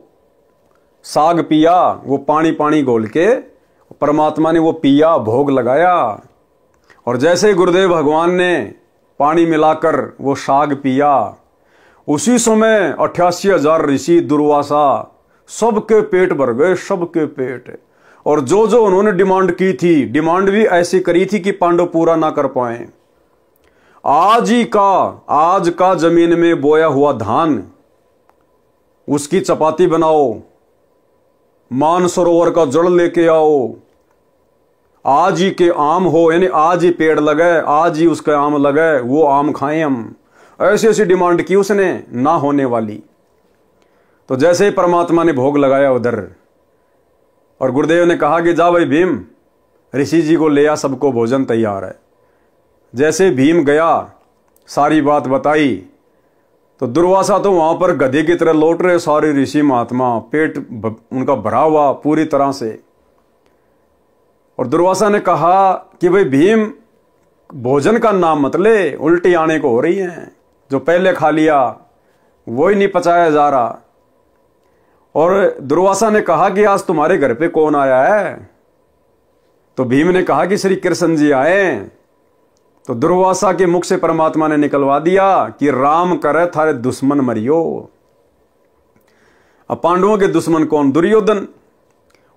साग पिया, वो पानी पानी घोल के परमात्मा ने वो पिया, भोग लगाया। और जैसे ही गुरुदेव भगवान ने पानी मिलाकर वो साग पिया, उसी समय 88,000 ऋषि दुर्वासा सबके पेट भर गए, सबके पेट। और जो जो उन्होंने डिमांड की थी, डिमांड भी ऐसी करी थी कि पांडव पूरा ना कर पाए। आज का जमीन में बोया हुआ धान, उसकी चपाती बनाओ, मानसरोवर का जड़ लेके आओ, आज ही के आम हो, यानी आज ही पेड़ लगे, आज ही उसके आम लगे, वो आम खाएं हम। ऐसी ऐसी डिमांड की उसने, ना होने वाली। तो जैसे ही परमात्मा ने भोग लगाया उधर, और गुरुदेव ने कहा कि जा भाई भीम, ऋषि जी को ले आ, सबको भोजन तैयार है। जैसे भीम गया, सारी बात बताई, तो दुर्वासा तो वहां पर गधे की तरह लौट रहे सारे ऋषि महात्मा, पेट उनका भरा हुआ पूरी तरह से। और दुर्वासा ने कहा कि भाई भीम, भोजन का नाम मत ले, उल्टी आने को हो रही है, जो पहले खा लिया वो ही नहीं पचाया जा रहा। और दुर्वासा ने कहा कि आज तुम्हारे घर पे कौन आया है। तो भीम ने कहा कि श्री कृष्ण जी आए। तो दुर्वासा के मुख से परमात्मा ने निकलवा दिया कि राम करे थारे दुश्मन मरियो। अब पांडवों के दुश्मन कौन? दुर्योधन।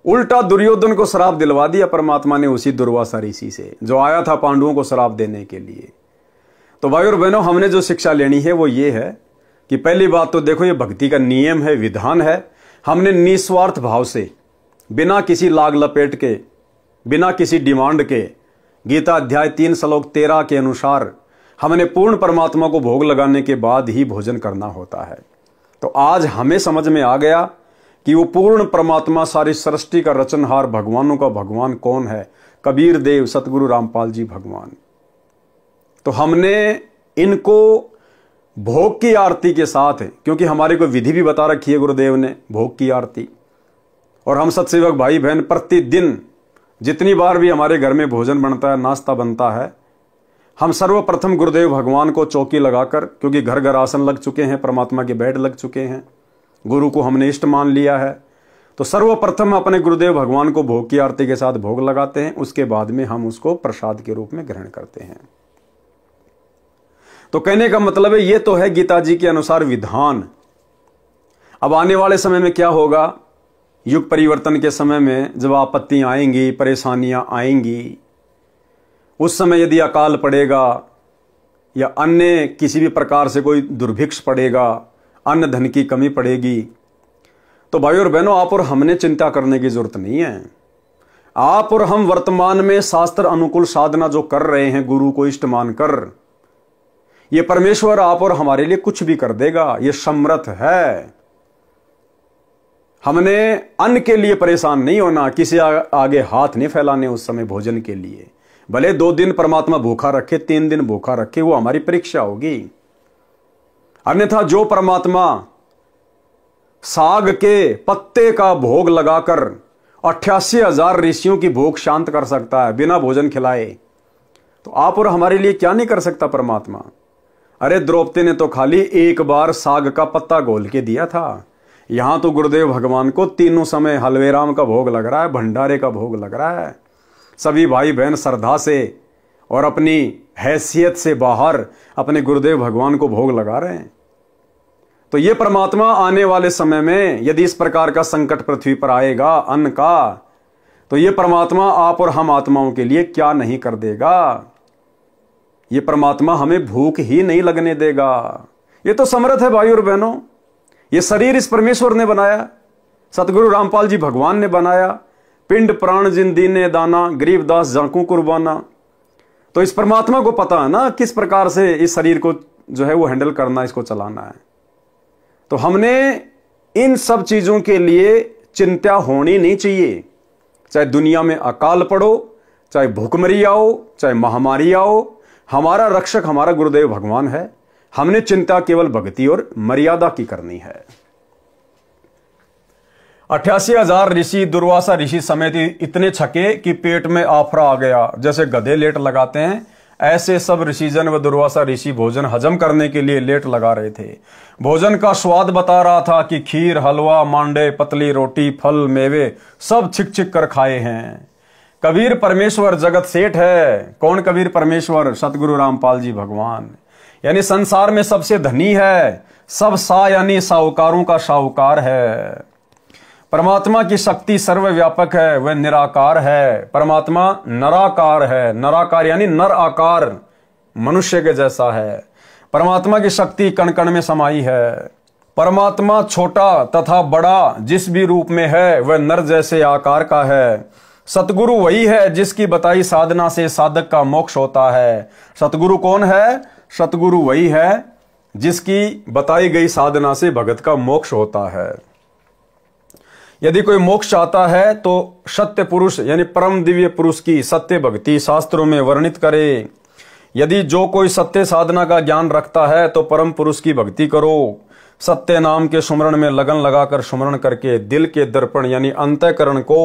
उल्टा दुर्योधन को श्राप दिलवा दिया परमात्मा ने उसी दुर्वासा ऋषि से, जो आया था पांडवों को श्राप देने के लिए। तो भाई और बहनों, हमने जो शिक्षा लेनी है वो ये है कि पहली बात तो देखो, ये भक्ति का नियम है, विधान है। हमने निस्वार्थ भाव से, बिना किसी लाग लपेट के, बिना किसी डिमांड के, गीता अध्याय 3 श्लोक 13 के अनुसार हमने पूर्ण परमात्मा को भोग लगाने के बाद ही भोजन करना होता है। तो आज हमें समझ में आ गया कि वो पूर्ण परमात्मा, सारी सृष्टि का रचनहार, भगवानों का भगवान कौन है? कबीर देव सतगुरु रामपाल जी भगवान। तो हमने इनको भोग की आरती के साथ, क्योंकि हमारे को विधि भी बता रखी है गुरुदेव ने भोग की आरती, और हम सत्सेवक भाई बहन प्रतिदिन जितनी बार भी हमारे घर में भोजन बनता है, नाश्ता बनता है, हम सर्वप्रथम गुरुदेव भगवान को चौकी लगाकर, क्योंकि घर घर आसन लग चुके हैं, परमात्मा के बेड लग चुके हैं, गुरु को हमने इष्ट मान लिया है, तो सर्वप्रथम अपने गुरुदेव भगवान को भोग की आरती के साथ भोग लगाते हैं। उसके बाद में हम उसको प्रसाद के रूप में ग्रहण करते हैं। तो कहने का मतलब है, ये तो है गीता जी के अनुसार विधान। अब आने वाले समय में क्या होगा, युग परिवर्तन के समय में जब आपत्तियां आएंगी, परेशानियां आएंगी, उस समय यदि अकाल पड़ेगा या अन्य किसी भी प्रकार से कोई दुर्भिक्ष पड़ेगा, अन्न धन की कमी पड़ेगी, तो भाई और बहनों, आप और हमने चिंता करने की जरूरत नहीं है। आप और हम वर्तमान में शास्त्र अनुकूल साधना जो कर रहे हैं, गुरु को इष्ट मानकर, ये परमेश्वर आप और हमारे लिए कुछ भी कर देगा, ये समर्थ है। हमने अन्न के लिए परेशान नहीं होना, किसी आगे हाथ नहीं फैलाने उस समय भोजन के लिए। भले 2 दिन परमात्मा भूखा रखे, 3 दिन भूखा रखे, वो हमारी परीक्षा होगी। अन्यथा जो परमात्मा साग के पत्ते का भोग लगाकर 88,000 ऋषियों की भूख शांत कर सकता है बिना भोजन खिलाए, तो आप और हमारे लिए क्या नहीं कर सकता परमात्मा। अरे द्रौपदी ने तो खाली एक बार साग का पत्ता घोल के दिया था। यहां तो गुरुदेव भगवान को तीनों समय हलवेराम का भोग लग रहा है, भंडारे का भोग लग रहा है। सभी भाई बहन श्रद्धा से और अपनी हैसियत से बाहर अपने गुरुदेव भगवान को भोग लगा रहे हैं। तो ये परमात्मा आने वाले समय में यदि इस प्रकार का संकट पृथ्वी पर आएगा अन्न का, तो ये परमात्मा आप और हम आत्माओं के लिए क्या नहीं कर देगा। ये परमात्मा हमें भूख ही नहीं लगने देगा। ये तो समर्थ है भाई और बहनों। ये शरीर इस परमेश्वर ने बनाया, सतगुरु रामपाल जी भगवान ने बनाया। पिंड प्राण जिन दीने दाना, गरीबदास जाकू कुर्बाना। तो इस परमात्मा को पता है ना किस प्रकार से इस शरीर को जो है वो हैंडल करना, इसको चलाना है। तो हमने इन सब चीजों के लिए चिंता होनी नहीं चाहिए। चाहे दुनिया में अकाल पड़ो, चाहे भूखमरी आओ, चाहे महामारी आओ, हमारा रक्षक हमारा गुरुदेव भगवान है। हमने चिंता केवल भक्ति और मर्यादा की करनी है। 88,000 ऋषि, दुर्वासा ऋषि समेत इतने छके कि पेट में आफरा आ गया। जैसे गधे लेट लगाते हैं, ऐसे सब ऋषिजन व दुर्वासा ऋषि भोजन हजम करने के लिए लेट लगा रहे थे। भोजन का स्वाद बता रहा था कि खीर, हलवा, मांडे, पतली रोटी, फल, मेवे सब छिक छिक कर खाए हैं। कबीर परमेश्वर जगत सेठ है। कौन कबीर परमेश्वर? सतगुरु रामपाल जी भगवान। यानी संसार में सबसे धनी है। सब सा यानी साहूकारों का साहूकार है। परमात्मा की शक्ति सर्वव्यापक है, वह निराकार है। परमात्मा नराकार है। नराकार यानी नर आकार, मनुष्य के जैसा है। परमात्मा की शक्ति कण कण में समाई है। परमात्मा छोटा तथा बड़ा जिस भी रूप में है वह नर जैसे आकार का है। सतगुरु वही है जिसकी बताई साधना से साधक का मोक्ष होता है। सतगुरु कौन है? सतगुरु वही है जिसकी बताई गई साधना से भगत का मोक्ष होता है। यदि कोई मोक्ष चाहता है तो सत्य पुरुष यानी परम दिव्य पुरुष की सत्य भक्ति शास्त्रों में वर्णित करे। यदि जो कोई सत्य साधना का ज्ञान रखता है तो परम पुरुष की भक्ति करो। सत्य नाम के सुमरण में लगन लगाकर सुमरण करके दिल के दर्पण यानी अंतःकरण को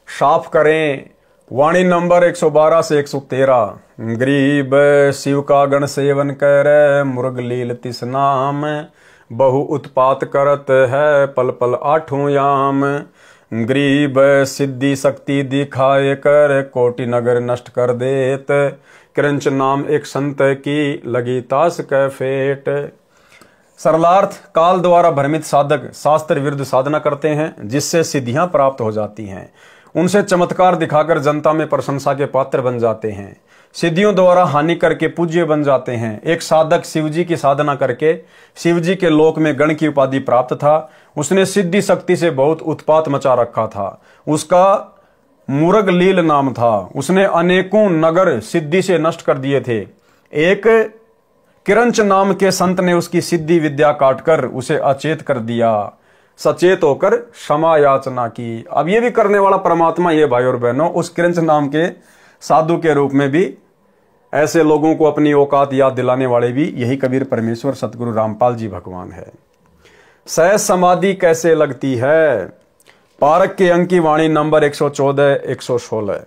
साफ करें। वाणी नंबर 112 से 113। गरीब शिव का गण सेवन करे, मुर्ग लील तिस नाम, बहु उत्पात करत है पल पल आठों याम। गरीब सिद्धि शक्ति दिखाए कर, कोटि नगर नष्ट कर देत, क्रंच नाम एक संत की लगी तास कै फेट। सरलार्थ, काल द्वारा भ्रमित साधक शास्त्र विरुद्ध साधना करते हैं जिससे सिद्धियां प्राप्त हो जाती हैं। उनसे चमत्कार दिखाकर जनता में प्रशंसा के पात्र बन जाते हैं। सिद्धियों द्वारा हानि करके पूज्य बन जाते हैं। एक साधक शिवजी की साधना करके शिवजी के लोक में गण की उपाधि प्राप्त था। उसने सिद्धि शक्ति से बहुत उत्पात मचा रखा था। उसका मुर्ग लील नाम था। उसने अनेकों नगर सिद्धि से नष्ट कर दिए थे। एक किरंच नाम के संत ने उसकी सिद्धि विद्या काटकर उसे अचेत कर दिया। सचेत होकर क्षमा याचना की। अब ये भी करने वाला परमात्मा ये भाई और बहनों उस किरंच नाम के साधु के रूप में भी ऐसे लोगों को अपनी औकात याद दिलाने वाले भी यही कबीर परमेश्वर सतगुरु रामपाल जी भगवान है। सहज समाधि कैसे लगती है? पारक के अंक की वाणी नंबर 114 116।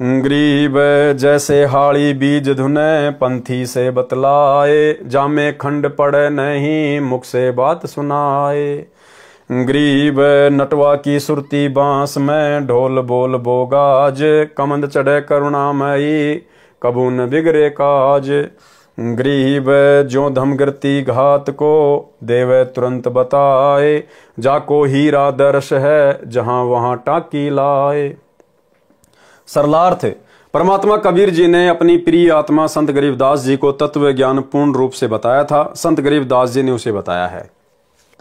ग्रीब जैसे हाड़ी बीज धुने, पंथी से बतलाए, जामे खंड पड़े नहीं, मुख से बात सुनाए। ग्रीब नटवा की सुरती बांस में, ढोल बोल बोगाज, कमंद चढ़े करुणामयी, कबू न बिगड़े काज। ग्रीब जो धमगृति घात को, देवे तुरंत बताए, जाको हीरा दर्श है, जहां वहां टाकी लाए। सरलार्थ, परमात्मा कबीर जी ने अपनी प्रिय आत्मा संत गरीबदास जी को तत्व ज्ञान पूर्ण रूप से बताया था। संत गरीबदास जी ने उसे बताया है।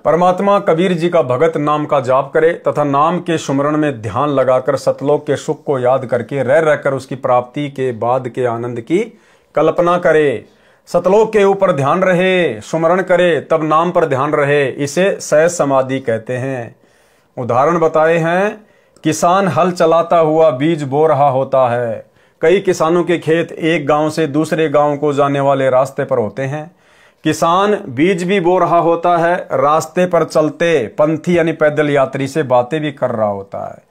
परमात्मा कबीर जी का भगत नाम का जाप करे तथा नाम के सुमरण में ध्यान लगाकर सतलोक के सुख को याद करके रह रहकर उसकी प्राप्ति के बाद के आनंद की कल्पना करे। सतलोक के ऊपर ध्यान रहे, सुमरण करे, तब नाम पर ध्यान रहे, इसे सहज समाधि कहते हैं। उदाहरण बताए हैं, किसान हल चलाता हुआ बीज बो रहा होता है। कई किसानों के खेत एक गांव से दूसरे गांव को जाने वाले रास्ते पर होते हैं। किसान बीज भी बो रहा होता है, रास्ते पर चलते पंथी यानी पैदल यात्री से बातें भी कर रहा होता है।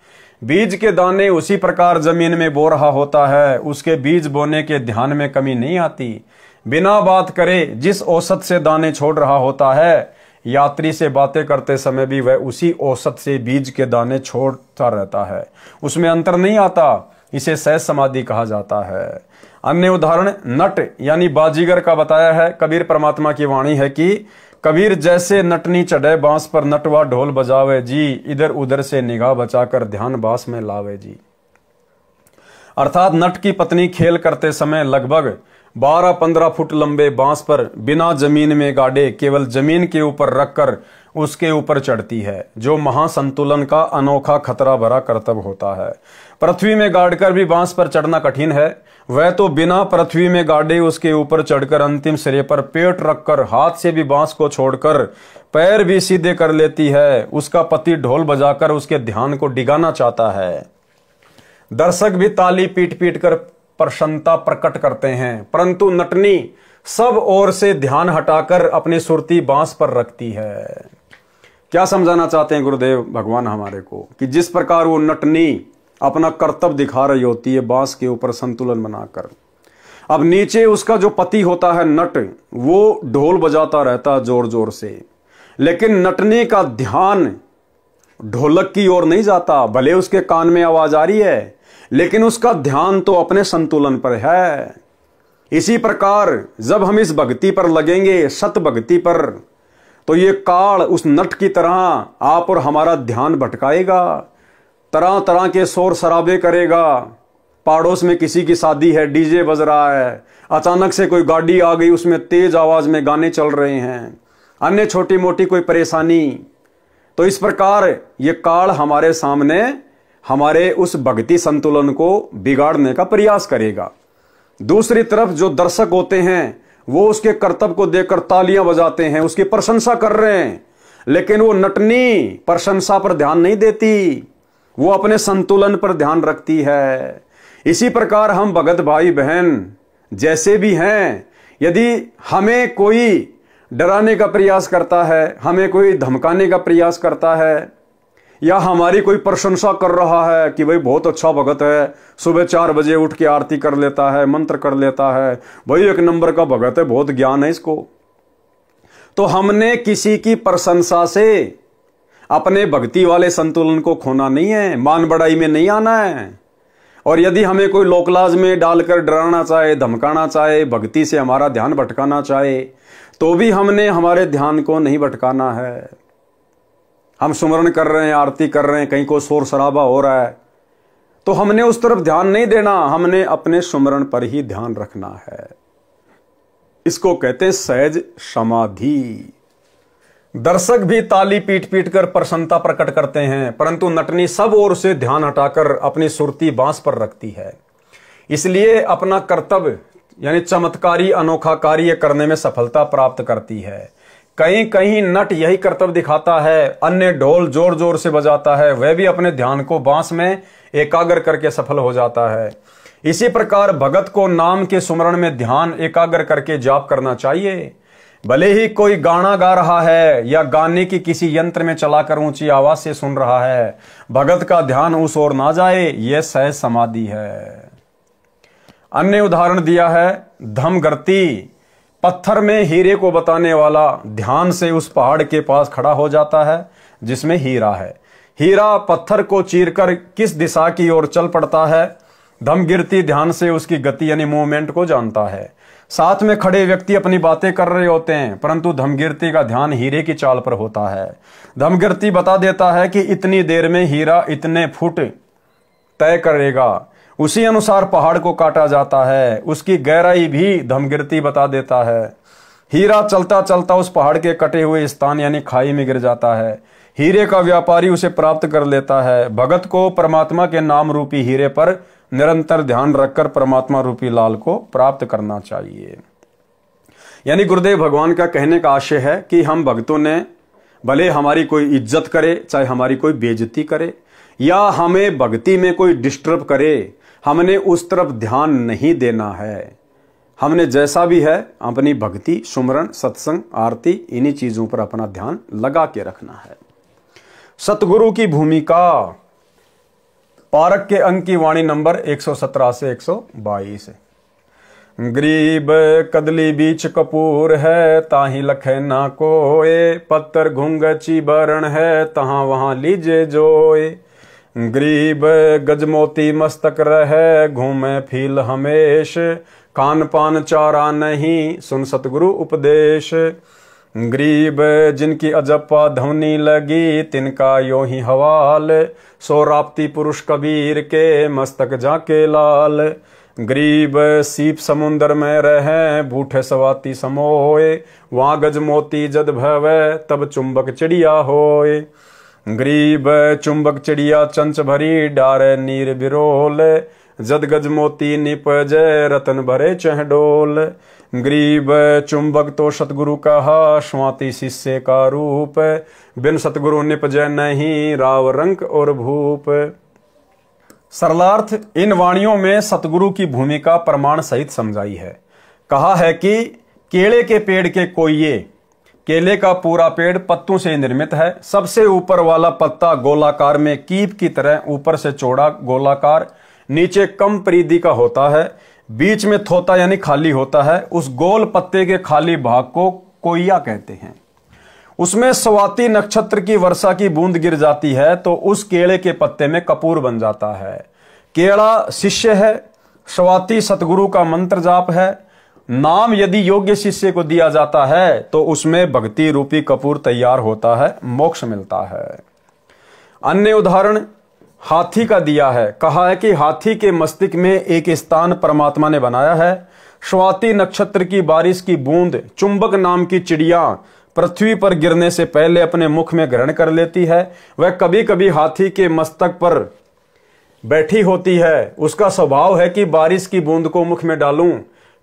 बीज के दाने उसी प्रकार जमीन में बो रहा होता है, उसके बीज बोने के ध्यान में कमी नहीं आती। बिना बात करे जिस औसत से दाने छोड़ रहा होता है, यात्री से बातें करते समय भी वह उसी औसत से बीज के दाने छोड़ता रहता है, उसमें अंतर नहीं आता। इसे सहज समाधि कहा जाता है। अन्य उदाहरण नट यानी बाजीगर का बताया है। कबीर परमात्मा की वाणी है कि कबीर जैसे नटनी चढ़े बांस पर, नटवा ढोल बजावे जी, इधर उधर से निगाह बचाकर ध्यान बांस में लावे जी। अर्थात नट की पत्नी खेल करते समय लगभग 12-15 फुट लंबे बांस पर बिना जमीन में गाड़े केवल जमीन के ऊपर रखकर उसके ऊपर चढ़ती है, जो महासंतुलन का अनोखा खतरा भरा कर्तव्य होता है। पृथ्वी में गाड़कर भी बांस पर चढ़ना कठिन है, वह तो बिना पृथ्वी में गाड़े उसके ऊपर चढ़कर अंतिम सिरे पर पेट रखकर हाथ से भी बांस को छोड़कर पैर भी सीधे कर लेती है। उसका पति ढोल बजाकर उसके ध्यान को डिगाना चाहता है। दर्शक भी ताली पीट पीट कर प्रसन्नता प्रकट करते हैं, परंतु नटनी सब ओर से ध्यान हटाकर अपनी सुरती बांस पर रखती है। क्या समझाना चाहते हैं गुरुदेव भगवान हमारे को कि जिस प्रकार वो नटनी अपना कर्तव्य दिखा रही होती है बांस के ऊपर संतुलन बनाकर, अब नीचे उसका जो पति होता है नट, वो ढोल बजाता रहता है जोर जोर से, लेकिन नटनी का ध्यान ढोलक की ओर नहीं जाता। भले उसके कान में आवाज आ रही है, लेकिन उसका ध्यान तो अपने संतुलन पर है। इसी प्रकार जब हम इस भक्ति पर लगेंगे, सत भक्ति पर, तो ये काल उस नट की तरह आप और हमारा ध्यान भटकाएगा, तरह तरह के शोर शराबे करेगा। पड़ोस में किसी की शादी है, डीजे बज रहा है, अचानक से कोई गाड़ी आ गई, उसमें तेज आवाज में गाने चल रहे हैं, अन्य छोटी मोटी कोई परेशानी। तो इस प्रकार ये काल हमारे सामने हमारे उस भक्ति संतुलन को बिगाड़ने का प्रयास करेगा। दूसरी तरफ जो दर्शक होते हैं वो उसके कर्तव्य को देखकर तालियां बजाते हैं, उसकी प्रशंसा कर रहे हैं, लेकिन वो नटनी प्रशंसा पर ध्यान नहीं देती, वो अपने संतुलन पर ध्यान रखती है। इसी प्रकार हम भगत भाई बहन जैसे भी हैं, यदि हमें कोई डराने का प्रयास करता है, हमें कोई धमकाने का प्रयास करता है, या हमारी कोई प्रशंसा कर रहा है कि भाई बहुत अच्छा भगत है, सुबह 4 बजे उठ के आरती कर लेता है, मंत्र कर लेता है, भाई 1 नंबर का भगत है, बहुत ज्ञान है इसको, तो हमने किसी की प्रशंसा से अपने भक्ति वाले संतुलन को खोना नहीं है, मान बढ़ाई में नहीं आना है। और यदि हमें कोई लोकलाज में डालकर डराना चाहे, धमकाना चाहे, भक्ति से हमारा ध्यान भटकाना चाहे, तो भी हमने हमारे ध्यान को नहीं भटकाना है। हम सुमरण कर रहे हैं, आरती कर रहे हैं, कहीं को शोर शराबा हो रहा है, तो हमने उस तरफ ध्यान नहीं देना, हमने अपने सुमरण पर ही ध्यान रखना है। इसको कहते हैं सहज समाधि। दर्शक भी ताली पीट पीट कर प्रसन्नता प्रकट करते हैं, परंतु नटनी सब ओर से ध्यान हटाकर अपनी सुरती बांस पर रखती है। इसलिए अपना कर्तव्य यानी चमत्कारी अनोखा कार्य करने में सफलता प्राप्त करती है। कहीं कहीं नट यही कर्तव्य दिखाता है, अन्य ढोल जोर जोर से बजाता है, वह भी अपने ध्यान को बांस में एकाग्र करके सफल हो जाता है। इसी प्रकार भगत को नाम के सुमरण में ध्यान एकाग्र करके जाप करना चाहिए। भले ही कोई गाना गा रहा है या गाने की किसी यंत्र में चलाकर ऊंची आवाज से सुन रहा है, भगत का ध्यान उस ओर ना जाए, यह सहज समाधि है। अन्य उदाहरण दिया है धमगर्ती, पत्थर में हीरे को बताने वाला ध्यान से उस पहाड़ के पास खड़ा हो जाता है जिसमें हीरा है। हीरा पत्थर को चीरकर किस दिशा की ओर चल पड़ता है। धमगिरती ध्यान से उसकी गति यानी मूवमेंट को जानता है। साथ में खड़े व्यक्ति अपनी बातें कर रहे होते हैं परंतु धमगिरती का ध्यान हीरे की चाल पर होता है। धमगिरती बता देता है कि इतनी देर में हीरा इतने फुट तय करेगा, उसी अनुसार पहाड़ को काटा जाता है। उसकी गहराई भी धमगिरती बता देता है। हीरा चलता चलता उस पहाड़ के कटे हुए स्थान यानी खाई में गिर जाता है। हीरे का व्यापारी उसे प्राप्त कर लेता है। भगत को परमात्मा के नाम रूपी हीरे पर निरंतर ध्यान रखकर परमात्मा रूपी लाल को प्राप्त करना चाहिए। यानी गुरुदेव भगवान का कहने का आशय है कि हम भक्तों ने भले हमारी कोई इज्जत करे, चाहे हमारी कोई बेइज्जती करे या हमें भक्ति में कोई डिस्टर्ब करे, हमने उस तरफ ध्यान नहीं देना है। हमने जैसा भी है अपनी भक्ति, सुमरन, सत्संग, आरती, इन्हीं चीजों पर अपना ध्यान लगा के रखना है। सतगुरु की भूमिका, पारक के अंक की वाणी नंबर 117 से 122। गरीब कदली बीच कपूर है, ताही लखे ना कोए, पत्थर घुंगची बरण है, तहां वहां लीजे जोए। गरीब गजमोती मस्तक रहे, घूमे फील हमेश, खान पान चारा नहीं, सुन सतगुरु उपदेश। गरीब जिनकी अजप्पा ध्वनि लगी, तिनका यो ही हवाल, सो राप्ती पुरुष कबीर के, मस्तक जाके लाल। गरीब सीप समुंदर में रहे, बूठे सवाती समोए, वहां गजमोती जद भवे, तब चुंबक चिड़िया होए। गरीब चुंबक चिड़िया चंच भरी, डारे नीर बिरोल, जद गजमोती निपजय, रतन भरे चहडोल। गरीब चुंबक तो सतगुरु कहा, स्वाति शिष्य का रूप, बिन सतगुरु निपजय नहीं, राव रंक और भूप। सरलार्थ, इन वाणियों में सतगुरु की भूमिका प्रमाण सहित समझाई है। कहा है कि केले के पेड़ के कोइये, केले का पूरा पेड़ पत्तों से निर्मित है। सबसे ऊपर वाला पत्ता गोलाकार में कीप की तरह ऊपर से चौड़ा गोलाकार, नीचे कम परिधि का होता है, बीच में थोता यानी खाली होता है। उस गोल पत्ते के खाली भाग को कोइया कहते हैं। उसमें स्वाति नक्षत्र की वर्षा की बूंद गिर जाती है तो उस केले के पत्ते में कपूर बन जाता है। केला शिष्य है, स्वाति सतगुरु का मंत्र जाप है। नाम यदि योग्य शिष्य को दिया जाता है तो उसमें भक्ति रूपी कपूर तैयार होता है, मोक्ष मिलता है। अन्य उदाहरण हाथी का दिया है। कहा है कि हाथी के मस्तिष्क में एक स्थान परमात्मा ने बनाया है। स्वाति नक्षत्र की बारिश की बूंद चुंबक नाम की चिड़िया पृथ्वी पर गिरने से पहले अपने मुख में ग्रहण कर लेती है। वह कभी कभी हाथी के मस्तक पर बैठी होती है। उसका स्वभाव है कि बारिश की बूंद को मुख में डालूं,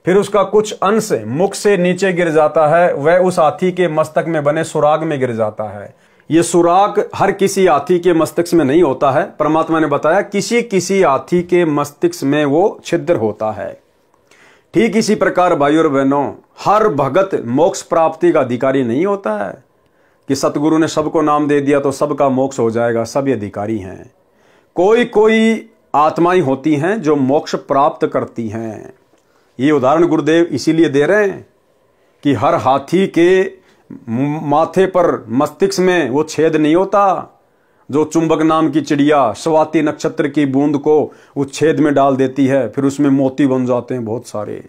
फिर उसका कुछ अंश मुख से नीचे गिर जाता है, वह उस हाथी के मस्तक में बने सुराग में गिर जाता है। यह सुराग हर किसी हाथी के मस्तिष्क में नहीं होता है। परमात्मा ने बताया किसी किसी हाथी के मस्तिष्क में वो छिद्र होता है। ठीक इसी प्रकार भाइयों और बहनों, हर भगत मोक्ष प्राप्ति का अधिकारी नहीं होता है कि सतगुरु ने सबको नाम दे दिया तो सबका मोक्ष हो जाएगा, सभी अधिकारी हैं। कोई कोई आत्माएं होती हैं जो मोक्ष प्राप्त करती हैं। ये उदाहरण गुरुदेव इसीलिए दे रहे हैं कि हर हाथी के माथे पर मस्तिष्क में वो छेद नहीं होता जो चुंबक नाम की चिड़िया स्वाति नक्षत्र की बूंद को उस छेद में डाल देती है, फिर उसमें मोती बन जाते हैं बहुत सारे।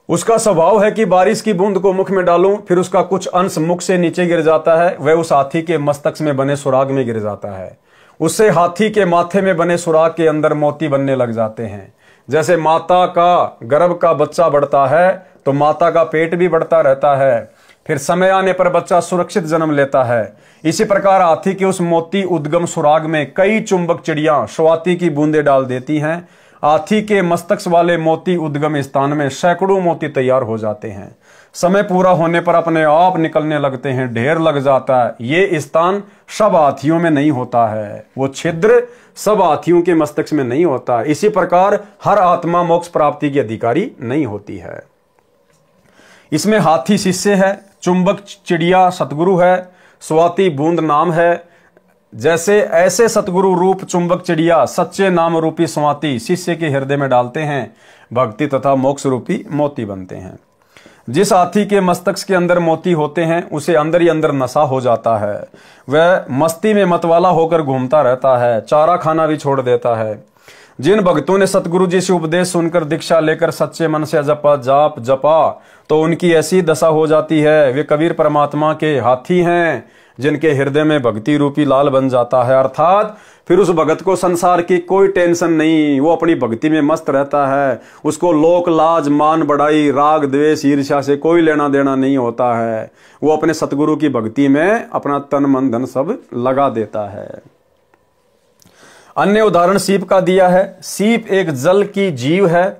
उसका स्वभाव है कि बारिश की बूंद को मुख में डालूं, फिर उसका कुछ अंश मुख से नीचे गिर जाता है, वह उस हाथी के मस्तक में बने सुराग में गिर जाता है। उससे हाथी के माथे में बने सुराग के अंदर मोती बनने लग जाते हैं। जैसे माता का गर्भ का बच्चा बढ़ता है तो माता का पेट भी बढ़ता रहता है, फिर समय आने पर बच्चा सुरक्षित जन्म लेता है। इसी प्रकार हाथी के उस मोती उद्गम सुराग में कई चुंबक चिड़ियां स्वाति की बूंदें डाल देती हैं। हाथी के मस्तक वाले मोती उद्गम स्थान में सैकड़ों मोती तैयार हो जाते हैं। समय पूरा होने पर अपने आप निकलने लगते हैं, ढेर लग जाता है। ये स्थान सब हाथियों में नहीं होता है, वो छिद्र सब हाथियों के मस्तक में नहीं होता। इसी प्रकार हर आत्मा मोक्ष प्राप्ति की अधिकारी नहीं होती है। इसमें हाथी शिष्य है, चुंबक चिड़िया सतगुरु है, स्वाति बूंद नाम है, जैसे ऐसे सतगुरु रूप चुंबक चिड़िया सच्चे नाम रूपी स्वाति शिष्य के हृदय में डालते हैं, भक्ति तथा मोक्ष रूपी मोती बनते हैं। जिस हाथी के मस्तक के अंदर मोती होते हैं उसे अंदर ही अंदर नशा हो जाता है, वह मस्ती में मतवाला होकर घूमता रहता है, चारा खाना भी छोड़ देता है। जिन भक्तों ने सतगुरु जी से उपदेश सुनकर दीक्षा लेकर सच्चे मन से जपा तो उनकी ऐसी दशा हो जाती है, वे कबीर परमात्मा के हाथी हैं जिनके हृदय में भक्ति रूपी लाल बन जाता है। अर्थात फिर उस भगत को संसार की कोई टेंशन नहीं, वो अपनी भक्ति में मस्त रहता है। उसको लोक लाज मान बढ़ाई राग द्वेष ईर्ष्या से कोई लेना देना नहीं होता है। वो अपने सतगुरु की भक्ति में अपना तन मन धन सब लगा देता है। अन्य उदाहरण सीप का दिया है। सीप एक जल की जीव है,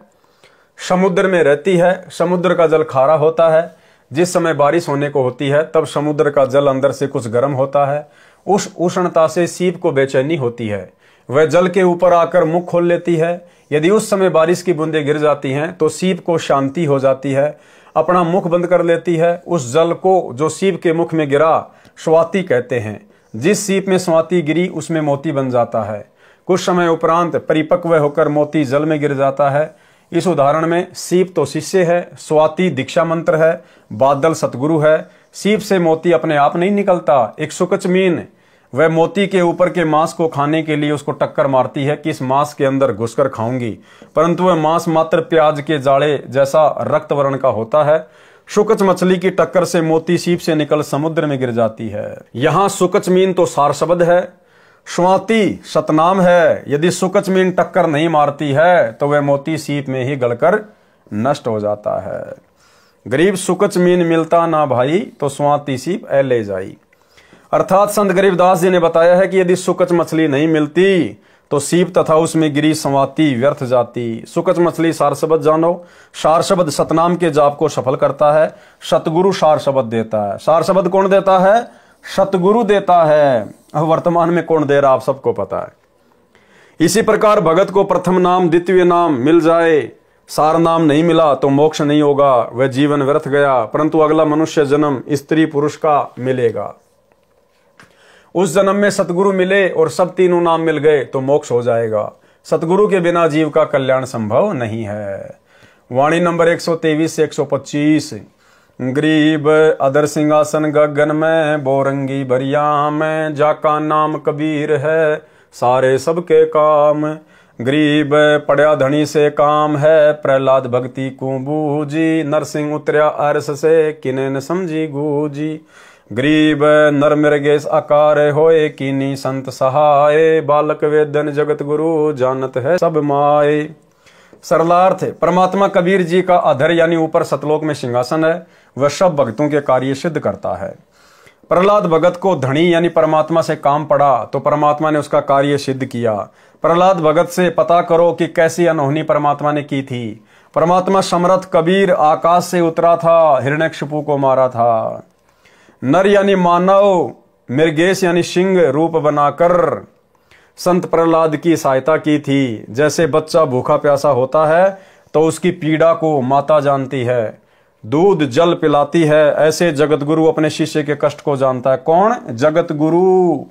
समुद्र में रहती है। समुद्र का जल खारा होता है। जिस समय बारिश होने को होती है तब समुद्र का जल अंदर से कुछ गर्म होता है। उस उष्णता से सीप को बेचैनी होती है, वह जल के ऊपर आकर मुख खोल लेती है। यदि उस समय बारिश की बूंदें गिर जाती हैं तो सीप को शांति हो जाती है, अपना मुख बंद कर लेती है। उस जल को जो सीप के मुख में गिरा स्वाति कहते हैं। जिस सीप में स्वाति गिरी उसमें मोती बन जाता है। कुछ समय उपरांत परिपक्व होकर मोती जल में गिर जाता है। इस उदाहरण में सीप तो शिष्य है, स्वाति दीक्षा मंत्र है, बादल सतगुरु है। सीप से मोती अपने आप नहीं निकलता। एक सुकचमीन वह मोती के ऊपर के मांस को खाने के लिए उसको टक्कर मारती है कि इस मांस के अंदर घुसकर खाऊंगी, परंतु वह मांस मात्र प्याज के जाड़े जैसा रक्त वर्ण का होता है। सुकच मछली की टक्कर से मोती सीप से निकल समुद्र में गिर जाती है। यहाँ सुकचमीन तो सार शब्द है, स्वाति सतनाम है। यदि सुकचमीन टक्कर नहीं मारती है तो वह मोती सीप में ही गलकर नष्ट हो जाता है। गरीब सुकचमीन मिलता ना भाई तो स्वाति सीप ए ले जाई। अर्थात संत गरीबदास जी ने बताया है कि यदि सुकच मछली नहीं मिलती तो सीप तथा उसमें गिरी स्वाति व्यर्थ जाती। सुकच मछली सार शब्द जानो। सार शब्द सतनाम के जाप को सफल करता है। सतगुरु सार शब्द देता है। सार शब्द कौन देता है? सतगुरु देता है। अब वर्तमान में कौन दे रहा आप सबको पता है। इसी प्रकार भगत को प्रथम नाम द्वितीय नाम मिल जाए, सार नाम नहीं मिला तो मोक्ष नहीं होगा, वह जीवन व्यर्थ गया, परंतु अगला मनुष्य जन्म स्त्री पुरुष का मिलेगा। उस जन्म में सतगुरु मिले और सब तीनों नाम मिल गए तो मोक्ष हो जाएगा। सतगुरु के बिना जीव का कल्याण संभव नहीं है। वाणी नंबर 123 से 125। गरीब अदर सिंहासन गगन में, बोरंगी बरिया में, जाका नाम कबीर है, सारे सबके काम। गरीब पड़या धनी से काम है, प्रहलाद भक्ति को बूझी, नरसिंह उतरया अरस से, किने न समझी गूजी। गरीब नर मृगेश आकार होए, कीनी संत सहाय, बालक वेदन जगत गुरु, जानत है सब माए। सरलार्थ परमात्मा कबीर जी का अधर यानी ऊपर सतलोक में सिंहासन है, वह सब भक्तों के कार्य सिद्ध करता है। प्रहलाद भगत को धनी यानी परमात्मा से काम पड़ा तो परमात्मा ने उसका कार्य सिद्ध किया। प्रहलाद भगत से पता करो कि कैसी अनहोनी परमात्मा ने की थी। परमात्मा समर्थ कबीर आकाश से उतरा था, हिरण्यकशिपु को मारा था। नर यानी मानव, मृगेश यानी सिंह रूप बनाकर संत प्रहलाद की सहायता की थी। जैसे बच्चा भूखा प्यासा होता है तो उसकी पीड़ा को माता जानती है, दूध जल पिलाती है, ऐसे जगत गुरु अपने शिष्य के कष्ट को जानता है। कौन? जगत गुरु।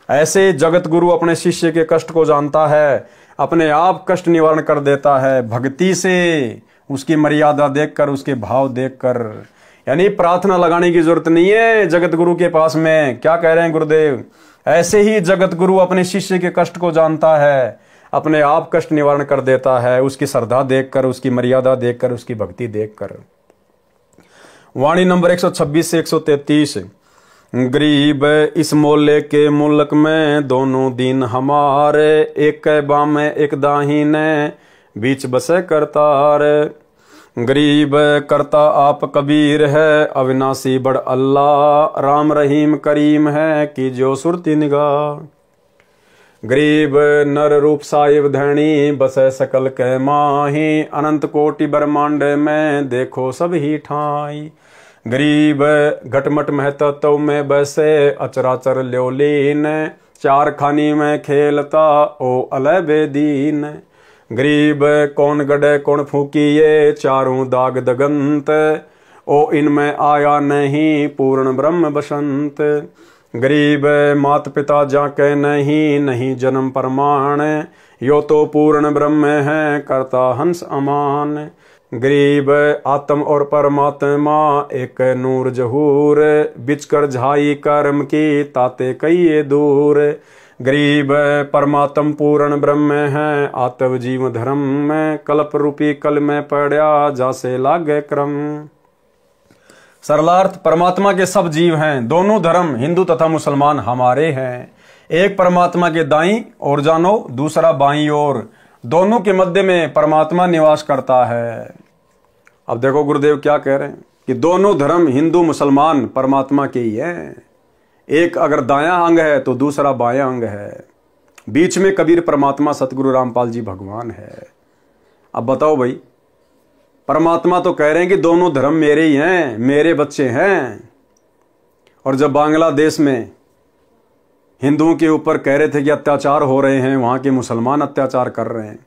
ऐसे जगत गुरु अपने शिष्य के कष्ट को जानता है, अपने आप कष्ट निवारण कर देता है भक्ति से, उसकी मर्यादा देखकर, उसके भाव देखकर। यानी प्रार्थना लगाने की जरूरत नहीं है जगत गुरु के पास में। क्या कह रहे हैं गुरुदेव? ऐसे ही जगत गुरु अपने शिष्य के कष्ट को जानता है, अपने आप कष्ट निवारण कर देता है, उसकी श्रद्धा देखकर, उसकी मर्यादा देखकर, उसकी भक्ति देखकर। वाणी नंबर 126 से 133। गरीब इस मोहल्ले के मुल्क में, दोनों दिन हमारे, एक बामे एक दाहिने, बीच बसे करतार। गरीब करता आप कबीर है, अविनाशी बड़ अल्लाह, राम रहीम करीम है, कि जो सुरती निगाह। गरीब नर रूप साहिब धैणी, बसे सकल के माही, अनंत कोटि ब्रह्मांड में, देखो सब ही ठाई। गरीब घटमट महतत्व में बसे, अचराचर ल्योलीन, चार खानी में खेलता, ओ अलय बेदीन। गरीब कौन गड़े कौन फूकिए, चारों दाग दगंत, ओ इनमें आया नहीं, पूर्ण ब्रह्म बसंत। गरीब मात पिता जाके नहीं, नहीं जन्म प्रमाण, यो तो पूर्ण ब्रह्म है करता हंस अमान। गरीब आत्म और परमात्मा एक नूर जहूर, बिचकर झाई कर्म की ताते कई दूर। गरीब परमात्म पूर्ण ब्रह्म है आत्म जीव धर्म में, कल्प रूपी कल में पड़ा जासे लागे क्रम। सरलार्थ, परमात्मा के सब जीव हैं, दोनों धर्म हिंदू तथा मुसलमान हमारे हैं। एक परमात्मा के दाईं ओर जानो, दूसरा बाईं ओर, दोनों के मध्य में परमात्मा निवास करता है। अब देखो गुरुदेव क्या कह रहे हैं कि दोनों धर्म हिंदू मुसलमान परमात्मा के ही हैं। एक अगर दायां अंग है तो दूसरा बायां अंग है, बीच में कबीर परमात्मा सतगुरु रामपाल जी भगवान है। अब बताओ भाई, परमात्मा तो कह रहे हैं कि दोनों धर्म मेरे ही हैं, मेरे बच्चे हैं। और जब बांग्लादेश में हिंदुओं के ऊपर कह रहे थे कि अत्याचार हो रहे हैं, वहां के मुसलमान अत्याचार कर रहे हैं,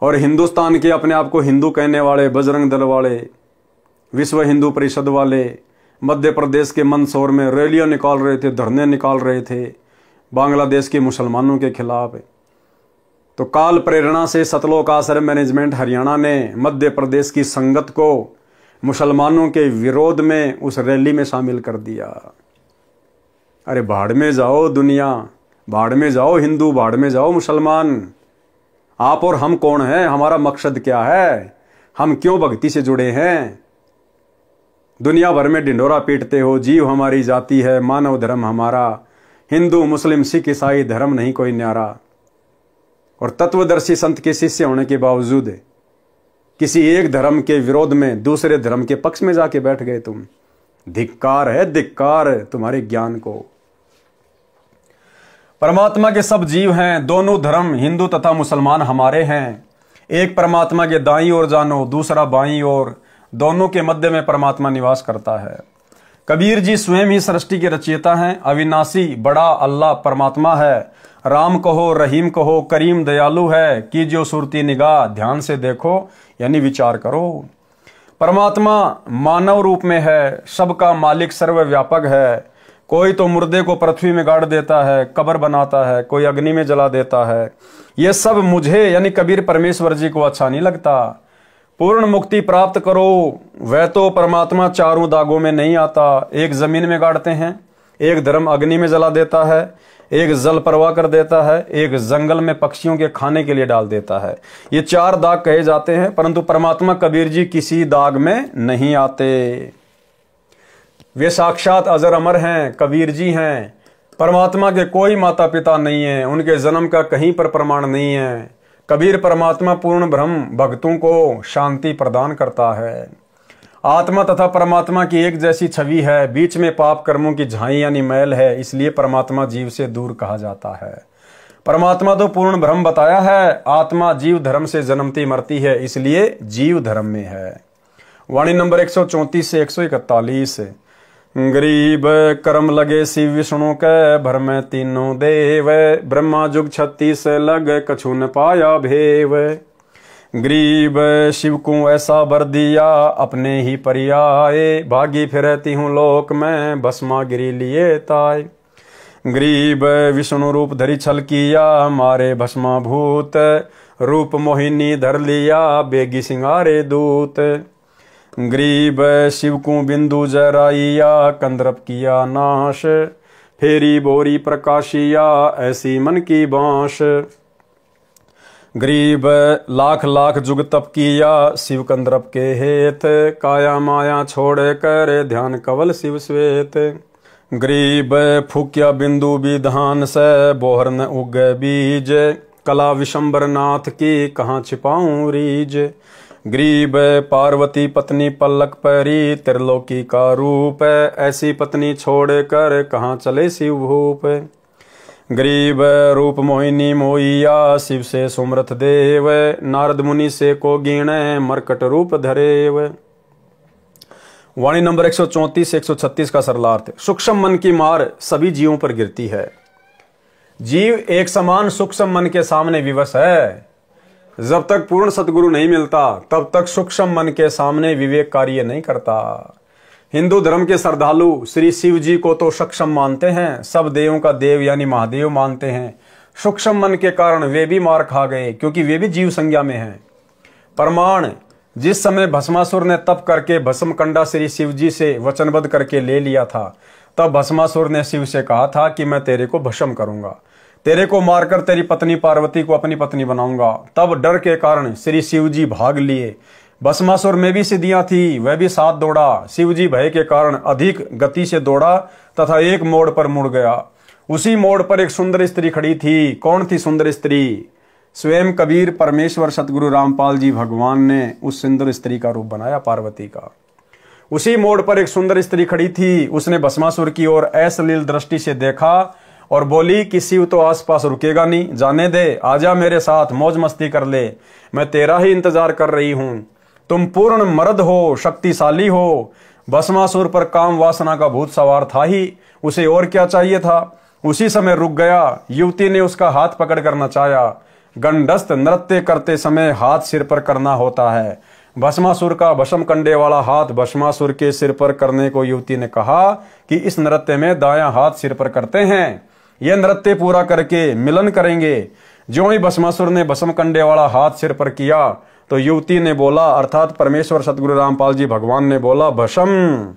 और हिंदुस्तान के अपने आप को हिंदू कहने वाले, बजरंग दल वाले, विश्व हिंदू परिषद वाले मध्य प्रदेश के मंदसौर में रैलियां निकाल रहे थे, धरने निकाल रहे थे बांग्लादेश के मुसलमानों के खिलाफ। तो काल प्रेरणा से सतलोक आश्रम मैनेजमेंट हरियाणा ने मध्य प्रदेश की संगत को मुसलमानों के विरोध में उस रैली में शामिल कर दिया। अरे भाड़ में जाओ दुनिया, भाड़ में जाओ हिंदू, भाड़ में जाओ मुसलमान। आप और हम कौन हैं? हमारा मकसद क्या है? हम क्यों भक्ति से जुड़े हैं? दुनिया भर में ढिंढोरा पीटते हो, जीव हमारी जाति है, मानव धर्म हमारा, हिंदू मुस्लिम सिख ईसाई धर्म नहीं कोई न्यारा। और तत्वदर्शी संत के शिष्य होने के बावजूद किसी एक धर्म के विरोध में दूसरे धर्म के पक्ष में जाके बैठ गए तुम। धिक्कार है, धिक्कार तुम्हारे ज्ञान को। परमात्मा के सब जीव हैं, दोनों धर्म हिंदू तथा मुसलमान हमारे हैं। एक परमात्मा के दाईं ओर जानो, दूसरा बाईं ओर, दोनों के मध्य में परमात्मा निवास करता है। कबीर जी स्वयं ही सृष्टि के रचयिता हैं। अविनाशी बड़ा अल्लाह परमात्मा है। राम कहो, रहीम कहो, करीम दयालु है, कीजियो सुरती निगाह, ध्यान से देखो यानी विचार करो। परमात्मा मानव रूप में है, सबका मालिक सर्वव्यापक है। कोई तो मुर्दे को पृथ्वी में गाड़ देता है, कब्र बनाता है, कोई अग्नि में जला देता है। ये सब मुझे यानी कबीर परमेश्वर जी को अच्छा नहीं लगता। पूर्ण मुक्ति प्राप्त करो, वह तो परमात्मा चारों दागों में नहीं आता। एक जमीन में गाड़ते हैं, एक धर्म अग्नि में जला देता है, एक जल प्रवाह कर देता है, एक जंगल में पक्षियों के खाने के लिए डाल देता है। ये चार दाग कहे जाते हैं, परंतु परमात्मा कबीर जी किसी दाग में नहीं आते। वे साक्षात अजर अमर हैं, कबीर जी हैं। परमात्मा के कोई माता पिता नहीं है, उनके जन्म का कहीं पर प्रमाण नहीं है। कबीर परमात्मा पूर्ण ब्रह्म भक्तों को शांति प्रदान करता है। आत्मा तथा परमात्मा की एक जैसी छवि है, बीच में पाप कर्मों की झाई यानी मैल है, इसलिए परमात्मा जीव से दूर कहा जाता है। परमात्मा तो पूर्ण ब्रह्म बताया है, आत्मा जीव धर्म से जन्मती मरती है, इसलिए जीव धर्म में है। वाणी नंबर 134 से 141। गरीब कर्म लगे शिव विष्णु के, भर में तीनों देव, ब्रह्मा जुग 36 लग कछु न पाया भेव। गरीब शिव को ऐसा बर दिया, अपने ही परियाए, भागी फिरती हूँ लोक में, भस्मा गिरी लिए ताय। गरीब विष्णु रूप धरी छल किया, मारे भस्मा भूत, रूप मोहिनी धर लिया, बेगी सिंगारे दूत। गरीब शिव को बिंदु जराइया, कंदर्प किया नाश, फेरी बोरी प्रकाशिया, ऐसी मन की बांश। गरीब लाख लाख जुग तप किया, शिव कंदर्प के हेत, काया माया छोड़ कर ध्यान कवल शिव श्वेत। गरीब फूकिया बिंदु विधान से, बोहर न उग बीज, कला विशंबर नाथ की कहाँ छिपाऊं रीज। गरीब पार्वती पत्नी पलक परी, त्रिलोकी का रूप, ऐसी पत्नी छोड़ कर कहाँ चले शिव भूप। गरीब रूप मोहिनी मोइया, शिव से सुमरथ देव, नारद मुनि से को गिणे, मरकट रूप धरेव। वाणी नंबर 134 से 136 का सरलार्थ। सूक्ष्म मन की मार सभी जीवों पर गिरती है। जीव एक समान सूक्ष्म मन के सामने विवश है। जब तक पूर्ण सतगुरु नहीं मिलता, तब तक सूक्ष्म मन के सामने विवेक कार्य नहीं करता। हिंदू धर्म के श्रद्धालु श्री शिव जी को तो सक्षम मानते हैं, सब देवों का देव यानी महादेव मानते हैं। सूक्ष्म मन के कारण वे भी मार खा गए, क्योंकि वे भी जीव संज्ञा में हैं। प्रमाण, जिस समय भस्मासुर ने तप करके भस्म कंडा श्री शिव जी से वचनबद्ध करके ले लिया था, तब भस्मासुर ने शिव से कहा था कि मैं तेरे को भस्म करूंगा, तेरे को मारकर तेरी पत्नी पार्वती को अपनी पत्नी बनाऊंगा। तब डर के कारण श्री शिव जी भाग लिए। भस्मासुर में भी सिद्धियां थी, वह भी साथ दौड़ा। शिव जी भय के कारण अधिक गति से दौड़ा तथा एक मोड़ पर मुड़ गया। उसी मोड़ पर एक सुंदर स्त्री खड़ी थी। कौन थी सुंदर स्त्री? स्वयं कबीर परमेश्वर सतगुरु रामपाल जी भगवान ने उस सुंदर स्त्री का रूप बनाया, पार्वती का। उसी मोड़ पर एक सुंदर स्त्री खड़ी थी। उसने भस्मासुर की ओर अश्लील दृष्टि से देखा और बोली कि शिव तो आसपास रुकेगा नहीं, जाने दे, आजा मेरे साथ, मौज मस्ती कर ले, मैं तेरा ही इंतजार कर रही हूं। तुम पूर्ण मर्द हो, शक्तिशाली हो। भस्मासुर पर काम वासना का भूत सवार था ही, उसे और क्या चाहिए था। उसी समय रुक गया। युवती ने उसका हाथ पकड़कर नचाया। गंडस्थ नृत्य करते समय हाथ सिर पर करना होता है। भस्मासुर का भस्म कंडे वाला हाथ भस्मासुर के सिर पर करने को युवती ने कहा कि इस नृत्य में दायां हाथ सिर पर करते हैं, यह नृत्य पूरा करके मिलन करेंगे। ज्यों ही भस्मासुर ने भस्म कंडे वाला हाथ सिर पर किया तो युवती ने बोला, अर्थात परमेश्वर सतगुरु रामपाल जी भगवान ने बोला, भस्म।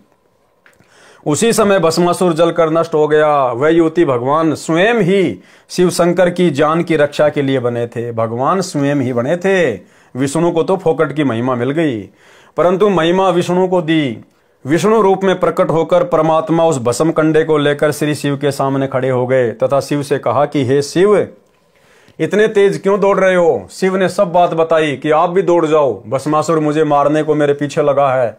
उसी समय भस्मासुर जलकर नष्ट हो गया। वह युवती भगवान स्वयं ही शिव शंकर की जान की रक्षा के लिए बने थे। भगवान स्वयं ही बने थे। विष्णु को तो फोकट की महिमा मिल गई, परंतु महिमा विष्णु को दी। विष्णु रूप में प्रकट होकर परमात्मा उस भस्म कंडे को लेकर श्री शिव के सामने खड़े हो गए तथा शिव से कहा कि हे शिव, इतने तेज क्यों दौड़ रहे हो? शिव ने सब बात बताई कि आप भी दौड़ जाओ, भस्मासुर मुझे मारने को मेरे पीछे लगा है।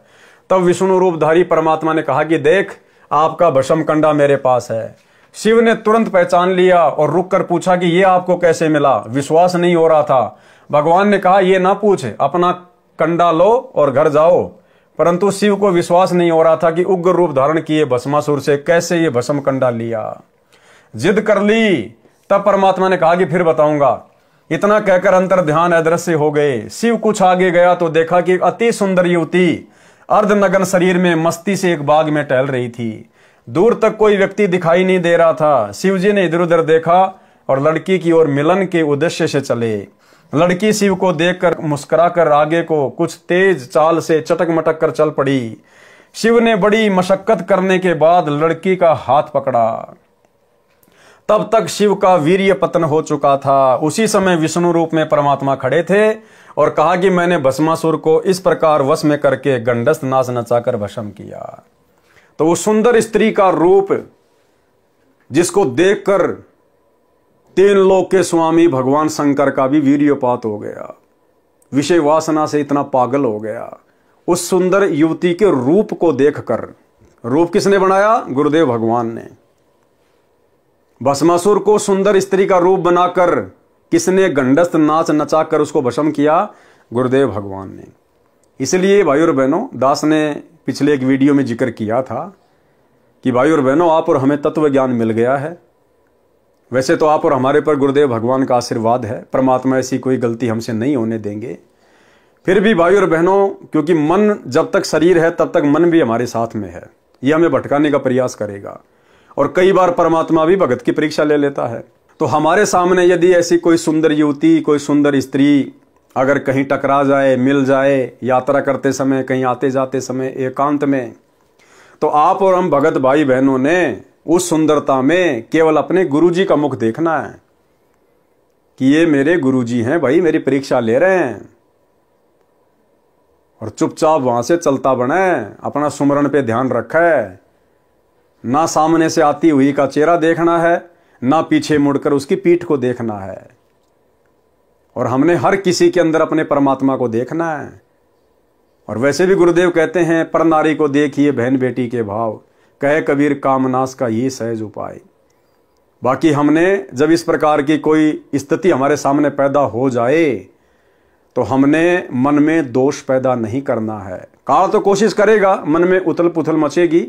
तब विष्णु रूपधारी परमात्मा ने कहा कि देख, आपका भस्म कंडा मेरे पास है। शिव ने तुरंत पहचान लिया और रुक कर पूछा कि यह आपको कैसे मिला? विश्वास नहीं हो रहा था। भगवान ने कहा, यह ना पूछ, अपना कंडा लो और घर जाओ। परंतु शिव को विश्वास नहीं हो रहा था कि उग्र रूप धारण किए भस्मासुर से कैसे ये भस्म कंडा लिया। जिद कर ली। तब परमात्मा ने कहा कि फिर बताऊंगा। इतना कहकर अंतर ध्यान अदृश्य हो गए। शिव कुछ आगे गया तो देखा कि अति सुंदर युवती अर्धनग्न शरीर में मस्ती से एक बाग में टहल रही थी। दूर तक कोई व्यक्ति दिखाई नहीं दे रहा था। शिव जी ने इधर उधर देखा और लड़की की ओर मिलन के उद्देश्य से चले। लड़की शिव को देखकर मुस्कुराकर आगे को कुछ तेज चाल से चटक मटक कर चल पड़ी। शिव ने बड़ी मशक्कत करने के बाद लड़की का हाथ पकड़ा। तब तक शिव का वीर्य पतन हो चुका था। उसी समय विष्णु रूप में परमात्मा खड़े थे और कहा कि मैंने भस्मासुर को इस प्रकार वश में करके गंडस्थ नाच नचाकर भस्म किया। तो उस सुंदर स्त्री का रूप जिसको देखकर तीन लोक के स्वामी भगवान शंकर का भी वीर्यपात हो गया, विषय वासना से इतना पागल हो गया। उस सुंदर युवती के रूप को देखकर, रूप किसने बनाया? गुरुदेव भगवान ने। भस्मासुर को सुंदर स्त्री का रूप बनाकर किसने गंडस्थ नाच नचाकर उसको भस्म किया? गुरुदेव भगवान ने। इसलिए भाइयों और बहनों, दास ने पिछले एक वीडियो में जिक्र किया था कि भाइयों और बहनों, आप और हमें तत्व ज्ञान मिल गया है। वैसे तो आप और हमारे पर गुरुदेव भगवान का आशीर्वाद है, परमात्मा ऐसी कोई गलती हमसे नहीं होने देंगे। फिर भी भाइयों और बहनों, क्योंकि मन जब तक शरीर है तब तक मन भी हमारे साथ में है, ये हमें भटकाने का प्रयास करेगा और कई बार परमात्मा भी भगत की परीक्षा ले लेता है। तो हमारे सामने यदि ऐसी कोई सुंदर युवती, कोई सुंदर स्त्री अगर कहीं टकरा जाए, मिल जाए, यात्रा करते समय, कहीं आते जाते समय, एकांत में, तो आप और हम भगत भाई बहनों ने उस सुंदरता में केवल अपने गुरुजी का मुख देखना है कि ये मेरे गुरुजी हैं भाई, मेरी परीक्षा ले रहे हैं, और चुपचाप वहां से चलता बने, अपना सुमरण पे ध्यान रखा है। ना सामने से आती हुई का चेहरा देखना है, ना पीछे मुड़कर उसकी पीठ को देखना है। और हमने हर किसी के अंदर अपने परमात्मा को देखना है। और वैसे भी गुरुदेव कहते हैं, पर नारी को देखिए बहन बेटी के भाव, कहे कबीर कामनाश का ये सहज उपाय। बाकी हमने जब इस प्रकार की कोई स्थिति हमारे सामने पैदा हो जाए तो हमने मन में दोष पैदा नहीं करना है। काल तो कोशिश करेगा, मन में उथल पुथल मचेगी,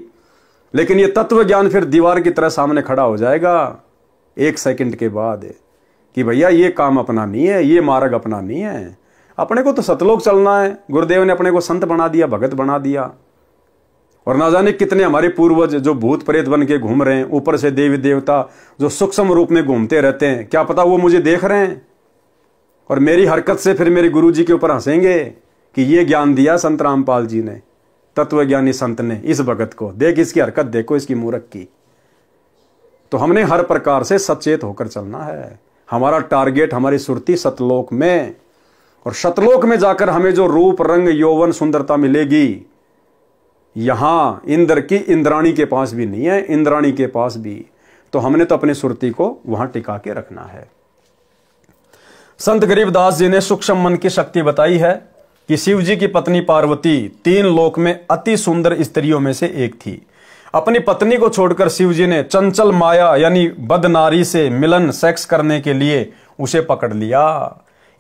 लेकिन ये तत्व ज्ञान फिर दीवार की तरह सामने खड़ा हो जाएगा एक सेकंड के बाद कि भैया ये काम अपना नहीं है, ये मार्ग अपना नहीं है, अपने को तो सतलोक चलना है। गुरुदेव ने अपने को संत बना दिया, भगत बना दिया, और ना जाने कितने हमारे पूर्वज जो भूत प्रेत बन के घूम रहे हैं, ऊपर से देवी देवता जो सूक्ष्म रूप में घूमते रहते हैं, क्या पता वो मुझे देख रहे हैं और मेरी हरकत से फिर मेरे गुरु जी के ऊपर हंसेंगे कि ये ज्ञान दिया संत रामपाल जी ने, तत्वज्ञानी संत ने इस भगत को, देख इसकी हरकत देखो इसकी मूर्ख की। तो हमने हर प्रकार से सचेत होकर चलना है। हमारा टारगेट हमारी सुरती सतलोक में, और सतलोक में जाकर हमें जो रूप रंग यौवन सुंदरता मिलेगी, यहां इंद्र की इंद्राणी के पास भी नहीं है, इंद्राणी के पास भी। तो हमने तो अपनी सुरती को वहां टिका के रखना है। संत गरीबदास जी ने सूक्ष्म मन की शक्ति बताई है कि शिव जी की पत्नी पार्वती 3 लोक में अति सुंदर स्त्रियों में से एक थी। अपनी पत्नी को छोड़कर शिव जी ने चंचल माया यानी बदनारी से मिलन सेक्स करने के लिए उसे पकड़ लिया।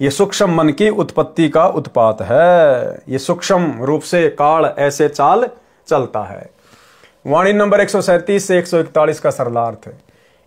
ये सूक्ष्म मन की उत्पत्ति का उत्पात है। ये सूक्ष्म रूप से काल ऐसे चाल चलता है। वाणी नंबर 137 से 141 का सरलार्थ है।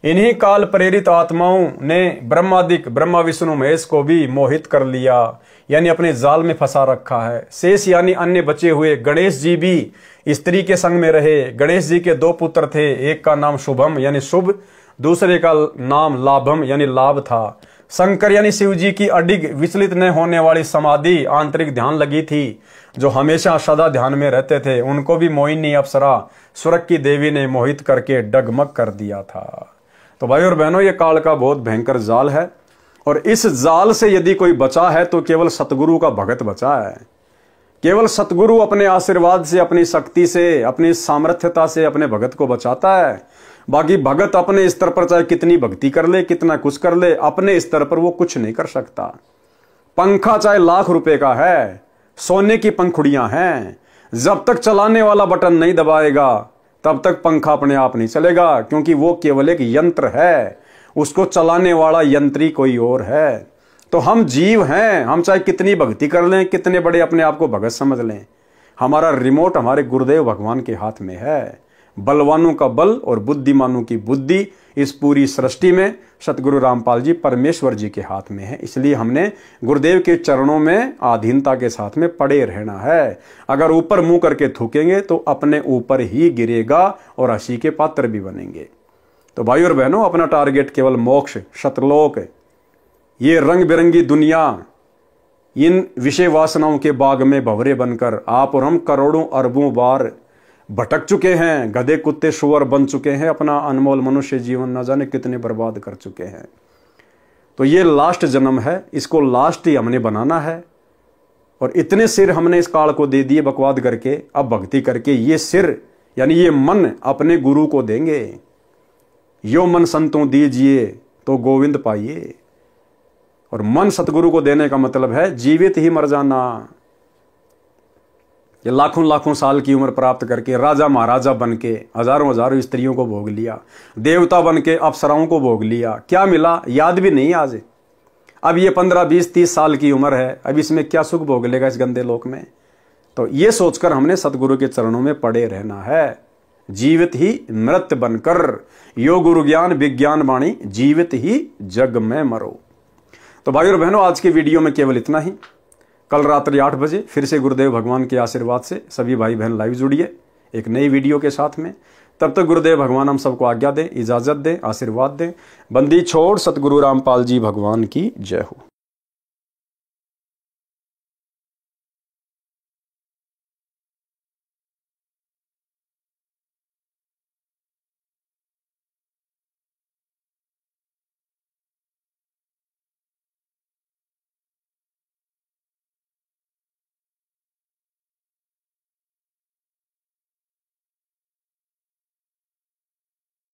इन्हीं काल प्रेरित आत्माओं ने ब्रह्मादिक ब्रह्मा विष्णु महेश को भी मोहित कर लिया, यानी अपने जाल में फंसा रखा है। शेष यानी अन्य बचे हुए गणेश जी भी स्त्री के संग में रहे। गणेश जी के 2 पुत्र थे, एक का नाम शुभम यानी शुभ, दूसरे का नाम लाभम यानी लाभ था। शंकर यानी शिव जी की अडिग विचलित न होने वाली समाधि आंतरिक ध्यान लगी थी, जो हमेशा सदा ध्यान में रहते थे। उनको भी मोहिनी अप्सरा स्वर्ग की देवी ने मोहित करके डगमग कर दिया था। तो भाई और बहनों, ये काल का बहुत भयंकर जाल है, और इस जाल से यदि कोई बचा है तो केवल सतगुरु का भगत बचा है। केवल सतगुरु अपने आशीर्वाद से, अपनी शक्ति से, अपनी सामर्थ्यता से अपने भगत को बचाता है। बाकी भगत अपने स्तर पर चाहे कितनी भक्ति कर ले, कितना कुछ कर ले, अपने स्तर पर वो कुछ नहीं कर सकता। पंखा चाहे लाख रुपए का है, सोने की पंखुड़ियां हैं, जब तक चलाने वाला बटन नहीं दबाएगा तब तक पंखा अपने आप नहीं चलेगा, क्योंकि वो केवल एक यंत्र है, उसको चलाने वाला यंत्री कोई और है। तो हम जीव हैं, हम चाहे कितनी भक्ति कर लें, कितने बड़े अपने आप को भगत समझ लें, हमारा रिमोट हमारे गुरुदेव भगवान के हाथ में है। बलवानों का बल और बुद्धिमानों की बुद्धि इस पूरी सृष्टि में सतगुरु रामपाल जी परमेश्वर जी के हाथ में है। इसलिए हमने गुरुदेव के चरणों में आधीनता के साथ में पड़े रहना है। अगर ऊपर मुंह करके थूकेंगे तो अपने ऊपर ही गिरेगा और हंसी के पात्र भी बनेंगे। तो भाई और बहनों, अपना टारगेट केवल मोक्ष, सतलोक, ये रंग बिरंगी दुनिया, इन विषय वासनाओं के बाग में भंवरे बनकर आप और हम करोड़ों अरबों बार भटक चुके हैं, गधे कुत्ते शुअर बन चुके हैं, अपना अनमोल मनुष्य जीवन न जाने कितने बर्बाद कर चुके हैं। तो ये लास्ट जन्म है, इसको लास्ट ही हमने बनाना है। और इतने सिर हमने इस काल को दे दिए बकवाद करके, अब भक्ति करके ये सिर यानी ये मन अपने गुरु को देंगे। यो मन संतों दीजिए तो गोविंद पाइए। और मन सतगुरु को देने का मतलब है जीवित ही मर जाना। ये लाखों लाखों साल की उम्र प्राप्त करके राजा महाराजा बन के हजारों हजारों स्त्रियों को भोग लिया, देवता बन के अप्सराओं को भोग लिया, क्या मिला याद भी नहीं आज। अब ये 15, 20, 30 साल की उम्र है, अब इसमें क्या सुख भोग लेगा इस गंदे लोक में। तो ये सोचकर हमने सतगुरु के चरणों में पड़े रहना है। जीवित ही मृत बनकर यो गुरु ज्ञान विज्ञान वाणी, जीवित ही जग में मरो। तो भाई और बहनों, आज की वीडियो में केवल इतना ही। कल रात्रि 8 बजे फिर से गुरुदेव भगवान के आशीर्वाद से सभी भाई बहन लाइव जुड़िए एक नई वीडियो के साथ में। तब तक गुरुदेव भगवान हम सबको आज्ञा दें, इजाजत दें, आशीर्वाद दें। बंदी छोड़ सतगुरु रामपाल जी भगवान की जय हो।